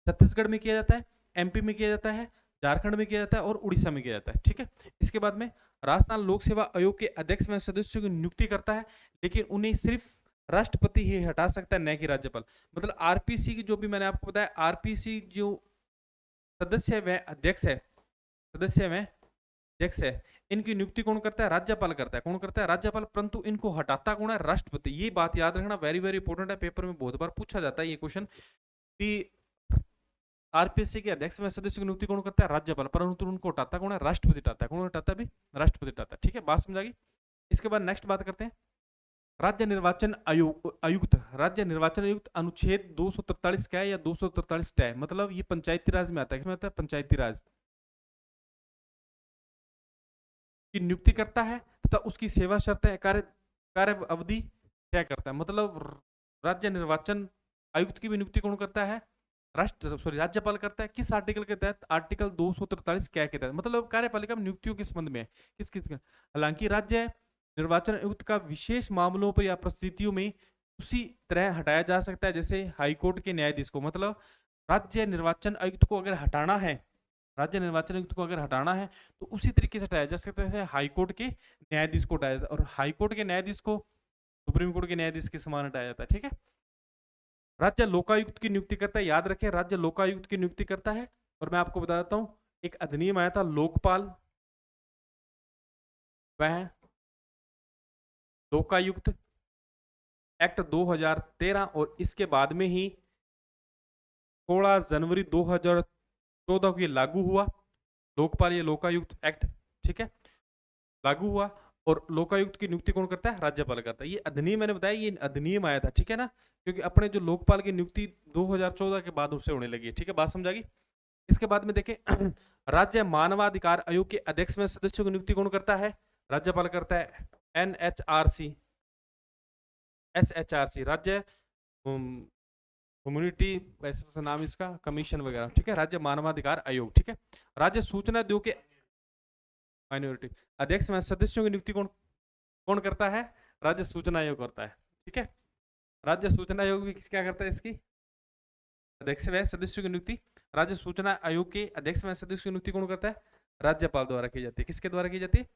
छत्तीसगढ़ में किया जाता है, एमपी में किया जाता है, झारखंड में किया जाता है, और उड़ीसा में किया जाता है, ठीक है। इसके बाद में राजस्थान लोक सेवा आयोग के अध्यक्ष व सदस्यों की नियुक्ति करता है, लेकिन उन्हें सिर्फ राष्ट्रपति ही हटा सकता है, न कि राज्यपाल। मतलब आरपीसी की जो भी मैंने आपको बताया, आरपीसी जो सदस्य व अध्यक्ष है, इनकी नियुक्ति कौन करता है? राज्यपाल करता है। कौन करता है? राज्यपाल। परंतु इनको हटाता कौन है? राष्ट्रपति। ये बात याद रखना, वेरी वेरी इंपॉर्टेंट है, पेपर में बहुत बार पूछा जाता है ये क्वेश्चन कि आरपीसी के अध्यक्ष व सदस्य की नियुक्ति कौन करता है? राज्यपाल। परंतु उनको हटाता कौन है? राष्ट्रपति हटाता है। कौन हटाता है? भी राष्ट्रपति हटाता है, ठीक है। बात समझ आ गई? इसके बाद नेक्स्ट बात करते हैं राज्य निर्वाचन आयुक्त। राज्य निर्वाचन आयुक्त अनुच्छेद 243 क्या है या 243 है? मतलब ये पंचायती राज में आता है। किसमें आता है? पंचायती राज की नियुक्ति करता है तथा उसकी सेवा शर्तें, कार्य अवधि तय करता है। मतलब राज्य निर्वाचन आयुक्त की भी नियुक्ति कौन करता है? राज्यपाल करता है। किस आर्टिकल के तहत? आर्टिकल 243 क्या के तहत। मतलब कार्यपालिका में नियुक्तियों के संबंध में किस किस। हालांकि राज्य निर्वाचन आयुक्त का विशेष मामलों पर या परिस्थितियों में उसी तरह हटाया जा सकता है जैसे हाईकोर्ट के न्यायाधीश को। मतलब राज्य निर्वाचन आयुक्त को अगर हटाना है, तो उसी तरीके से हटाया जा सकता है हाईकोर्ट के न्यायाधीश को हटाया जाता है, और हाईकोर्ट के न्यायाधीश को सुप्रीम कोर्ट के न्यायाधीश के समान हटाया जाता है, ठीक है। राज्य लोकायुक्त की नियुक्ति करता है। याद रखें, राज्य लोकायुक्त की नियुक्ति करता है। और मैं आपको बता देता हूं, एक अधिनियम आया था लोकपाल, वह लोकायुक्त एक्ट 2013, और इसके बाद में ही 16 जनवरी 2014 को ये लागू हुआ, लोकपाल ये लोकायुक्त एक्ट, ठीक है, लागू हुआ। और लोकायुक्त की नियुक्ति कौन करता है? राज्यपाल करता है। ये अधिनियम मैंने बताया, ये अधिनियम आया था, ठीक है ना, क्योंकि अपने जो लोकपाल की नियुक्ति 2014 के बाद उससे होने लगी है, ठीक है, बात समझा गई। इसके बाद में देखें राज्य मानवाधिकार आयोग के अध्यक्ष में सदस्यों की नियुक्ति कौन करता है? राज्यपाल करता है। NHRC, SHRC, राज्य कम्युनिटी, ऐसा नाम इसका, कमीशन वगैरह, ठीक है, राज्य मानवाधिकार आयोग, ठीक है। राज्य सूचना आयोग के माइनॉरिटी अध्यक्ष में सदस्यों की नियुक्ति कौन कौन करता है? राज्य सूचना आयोग करता है, ठीक है। राज्य सूचना आयोग भी क्या करता है? इसकी अध्यक्ष व सदस्यों की नियुक्ति, राज्य सूचना आयोग के अध्यक्ष व सदस्यों की नियुक्ति कौन करता है? राज्यपाल द्वारा की जाती है। किसके द्वारा की जाती है?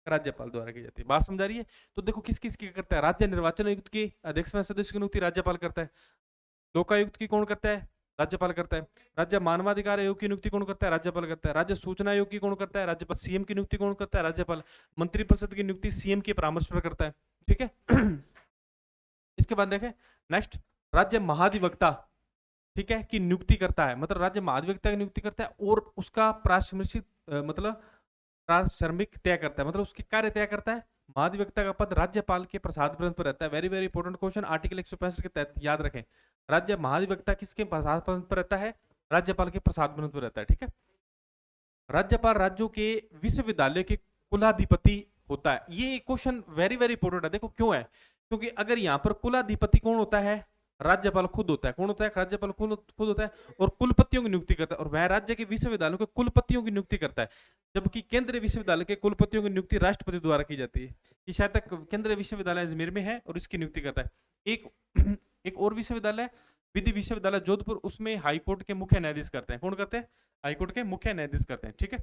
राज्यपाल द्वारा की जाती है। बात समझा रही है? तो देखो किस किस की करता है? राज्य निर्वाचन आयुक्त के अध्यक्ष व सदस्य की नियुक्ति राज्यपाल करता है। लोकायुक्त की कौन करता है? राज्यपाल करता है। राज्य मानवाधिकार आयोग की नियुक्ति कौन करता है? राज्यपाल करता है। राज्य सूचना आयोग की कौन करता है? राज्यपाल। सीएम की नियुक्ति कौन करता है? राज्यपाल। मंत्रिपरिषद की नियुक्ति सीएम के परामर्श पर करता है, ठीक है। इसके बाद देखें नेक्स्ट, राज्य महाधिवक्ता, ठीक है, की नियुक्ति करता है, मतलब राज्य महाधिवक्ता की नियुक्ति करता है और उसका प्राश्रमिक मतलब प्राश्रमिक तय करता है, मतलब उसके कार्य तय करता है। महाधिवक्ता का पद राज्यपाल के प्रसाद पर रहता है। Very very important question, article 165 के तहत याद रखें। राज्य महाधिवक्ता किसके प्रसाद पर रहता है? राज्यपाल के प्रसाद पर रहता है, ठीक है। राज्यपाल राज्यों के विश्वविद्यालय के कुलाधिपति होता है। ये क्वेश्चन वेरी वेरी इंपॉर्टेंट है। देखो क्यों है? क्योंकि अगर यहाँ पर कुलाधिपति कौन होता है? राज्यपाल खुद होता है। कौन होता है? राज्यपाल खुद होता है और कुलपतियों की नियुक्ति करता है, और वह राज्य के विश्वविद्यालयों के कुलपतियों की नियुक्ति करता है। जबकि केंद्रीय विश्वविद्यालय के कुलपतियों की नियुक्ति राष्ट्रपति द्वारा की जाती है। ये शायद तक केंद्रीय विश्वविद्यालय अजमेर में है और इसकी नियुक्ति करता है। एक और विश्वविद्यालय, विधि विश्वविद्यालय जोधपुर, उसमें हाईकोर्ट के मुख्य न्यायाधीश करते हैं। कौन करते हैं? हाईकोर्ट के मुख्य न्यायाधीश करते हैं, ठीक है।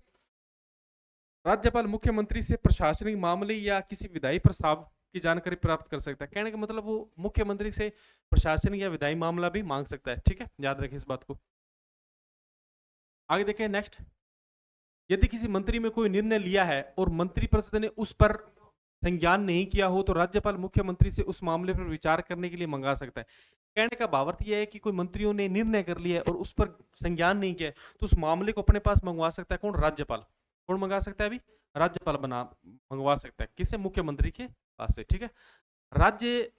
राज्यपाल मुख्यमंत्री से प्रशासनिक मामले या किसी विधायी प्रस्ताव की जानकारी प्राप्त कर सकता है। कहने का मतलब वो मुख्यमंत्री से प्रशासनिक या विधायी मामला भी मांग सकता है, ठीक है, याद रखें इस बात को। आगे देखें नेक्स्ट, यदि किसी मंत्री में कोई निर्णय लिया है और मंत्रिपरिषद ने उस पर संज्ञान नहीं किया हो तो राज्यपाल मुख्यमंत्री से उस मामले पर विचार करने के लिए मंगा सकता है। कहने का भावार्थ यह है कि कोई मंत्रियों ने निर्णय कर लिया है और उस पर संज्ञान नहीं किया तो उस मामले को अपने पास मंगवा सकता है। कौन? राज्यपाल। कौन मंगा सकता है? अभी राज्यपाल बना मंगवा सकता है। किसे? मुख्यमंत्री के पास से, ठीक है। राज्य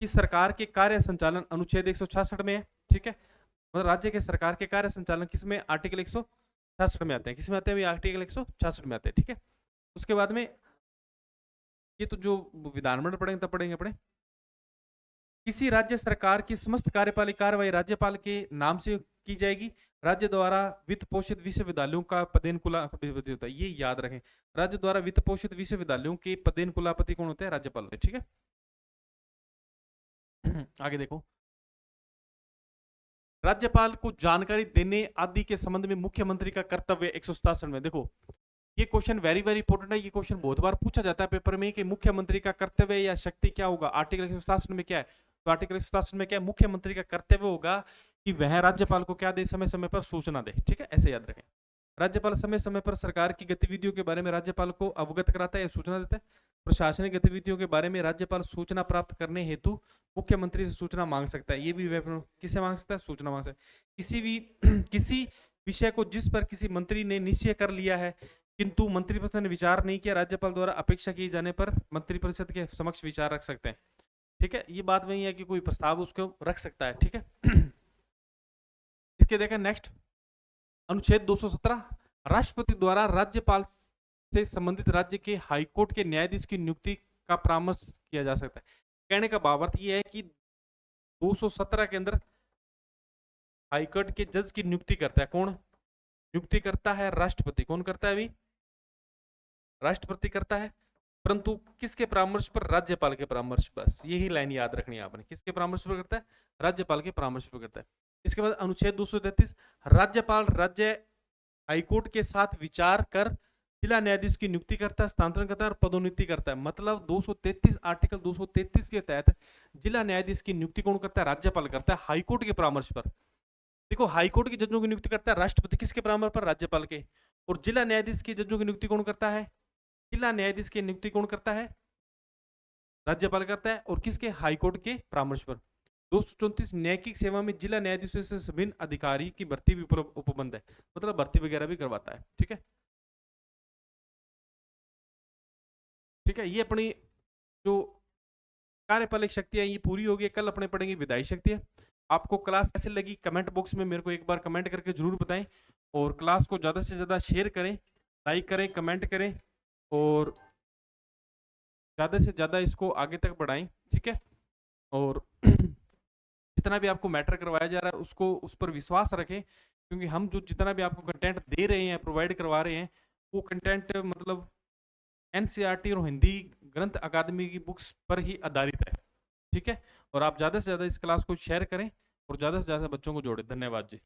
की सरकार के कार्य संचालन अनुच्छेद 166 में है, ठीक है, मतलब राज्य के सरकार के कार्य संचालन किसमें? आर्टिकल 166 में आते हैं। किसमें आते हैं? आर्टिकल 166 में आते हैं, ठीक है। उसके बाद में ये तो जो विधानमंडल पढ़ेंगे तब पढ़ेंगे अपने। किसी राज्य सरकार की समस्त कार्यपालिक कार्रवाई राज्यपाल के नाम से की जाएगी। राज्य द्वारा वित्त पोषित विश्वविद्यालयों का पदेन कुलाधिपति होता है, ये याद रखें। राज्य द्वारा वित्त पोषित विश्वविद्यालयों के पदेन कुलाधिपति कौन होते हैं? राज्यपाल होते हैं, ठीक है। आगे देखो, राज्यपाल को जानकारी देने आदि के संबंध में मुख्यमंत्री का कर्तव्य 167 में। देखो ये क्वेश्चन वेरी वेरी इंपॉर्टेंट है। ये क्वेश्चन बहुत बार पूछा जाता है पेपर में कि मुख्यमंत्री का कर्तव्य या शक्ति क्या होगा। आर्टिकल 167 में क्या है? तो आर्टिकल 167 में क्या है? मुख्यमंत्री का कर्तव्य होगा कि वह राज्यपाल को क्या दे? समय समय पर सूचना दे, ठीक है, ऐसे याद रखें। राज्यपाल समय समय पर सरकार की गतिविधियों के बारे में राज्यपाल को अवगत कराता है, सूचना देता है। प्रशासनिक गतिविधियों के बारे में राज्यपाल सूचना प्राप्त करने हेतु मुख्यमंत्री से सूचना मांग सकता है। ये भी किसे मांग सकता है? सूचना मांग सकता है। किसी भी किसी विषय को जिस पर किसी मंत्री ने निश्चय कर लिया है किंतु मंत्रिपरिषद ने विचार नहीं किया, राज्यपाल द्वारा अपेक्षा किए जाने पर मंत्रिपरिषद के समक्ष विचार रख सकते हैं, ठीक है। ये बात वही है कि कोई प्रस्ताव उसको रख सकता है, ठीक है। इसके देखें नेक्स्ट, अनुच्छेद 217, राष्ट्रपति द्वारा राज्यपाल से संबंधित राज्य के हाईकोर्ट के न्यायाधीश की नियुक्ति का परामर्श किया जा सकता है। कहने का भावार्थ यह है कि 217 के अंदर हाईकोर्ट के जज की नियुक्ति करता है। कौन नियुक्ति करता है? राष्ट्रपति। कौन करता है? अभी राष्ट्रपति करता है, परंतु किसके परामर्श पर? राज्यपाल के परामर्श। बस यही लाइन याद रखनी है आपने, किसके परामर्श पर करता है? राज्यपाल के परामर्श पर करता है। इसके बाद अनुच्छेद 233, राज्यपाल राज्य हाईकोर्ट के साथ विचार कर जिला न्यायाधीश की नियुक्ति करता है, स्थानांतरण करता है और पदोन्नति करता है। मतलब 233 आर्टिकल 233 के तहत जिला न्यायाधीश की नियुक्ति कौन करता है? राज्यपाल करता है, हाईकोर्ट के परामर्श पर। देखो हाईकोर्ट के जजों की नियुक्ति करता है राष्ट्रपति, किसके परामर्श पर? राज्यपाल के। और जिला न्यायाधीश के जजों की नियुक्ति कौन करता है? जिला न्यायाधीश की नियुक्ति कौन करता है? राज्यपाल करता है, और किसके? हाईकोर्ट के परामर्श पर। 234, न्यायिक सेवा में जिला न्यायाधीशों से विभिन्न अधिकारी की भर्ती भी उपबंध है, मतलब भर्ती वगैरह भी करवाता है, ठीक है। ठीक है, ये अपनी जो कार्यपालक शक्तियां ये पूरी होगी। कल अपने पढ़ेंगे विधायी शक्तियां। आपको क्लास कैसे लगी कमेंट बॉक्स में मेरे को एक बार कमेंट करके जरूर बताएं, और क्लास को ज़्यादा से ज़्यादा शेयर करें, लाइक करें, कमेंट करें, और ज़्यादा से ज़्यादा इसको आगे तक बढ़ाएं। ठीक है, और जितना भी आपको मैटर करवाया जा रहा है उसको उस पर विश्वास रखें, क्योंकि हम जो जितना भी आपको कंटेंट दे रहे हैं, प्रोवाइड करवा रहे हैं, वो कंटेंट मतलब एनसीईआरटी और हिंदी ग्रंथ अकादमी की बुक्स पर ही आधारित है। ठीक है, और आप ज़्यादा से ज़्यादा इस क्लास को शेयर करें और ज़्यादा से ज़्यादा बच्चों को जोड़ें। धन्यवाद जी।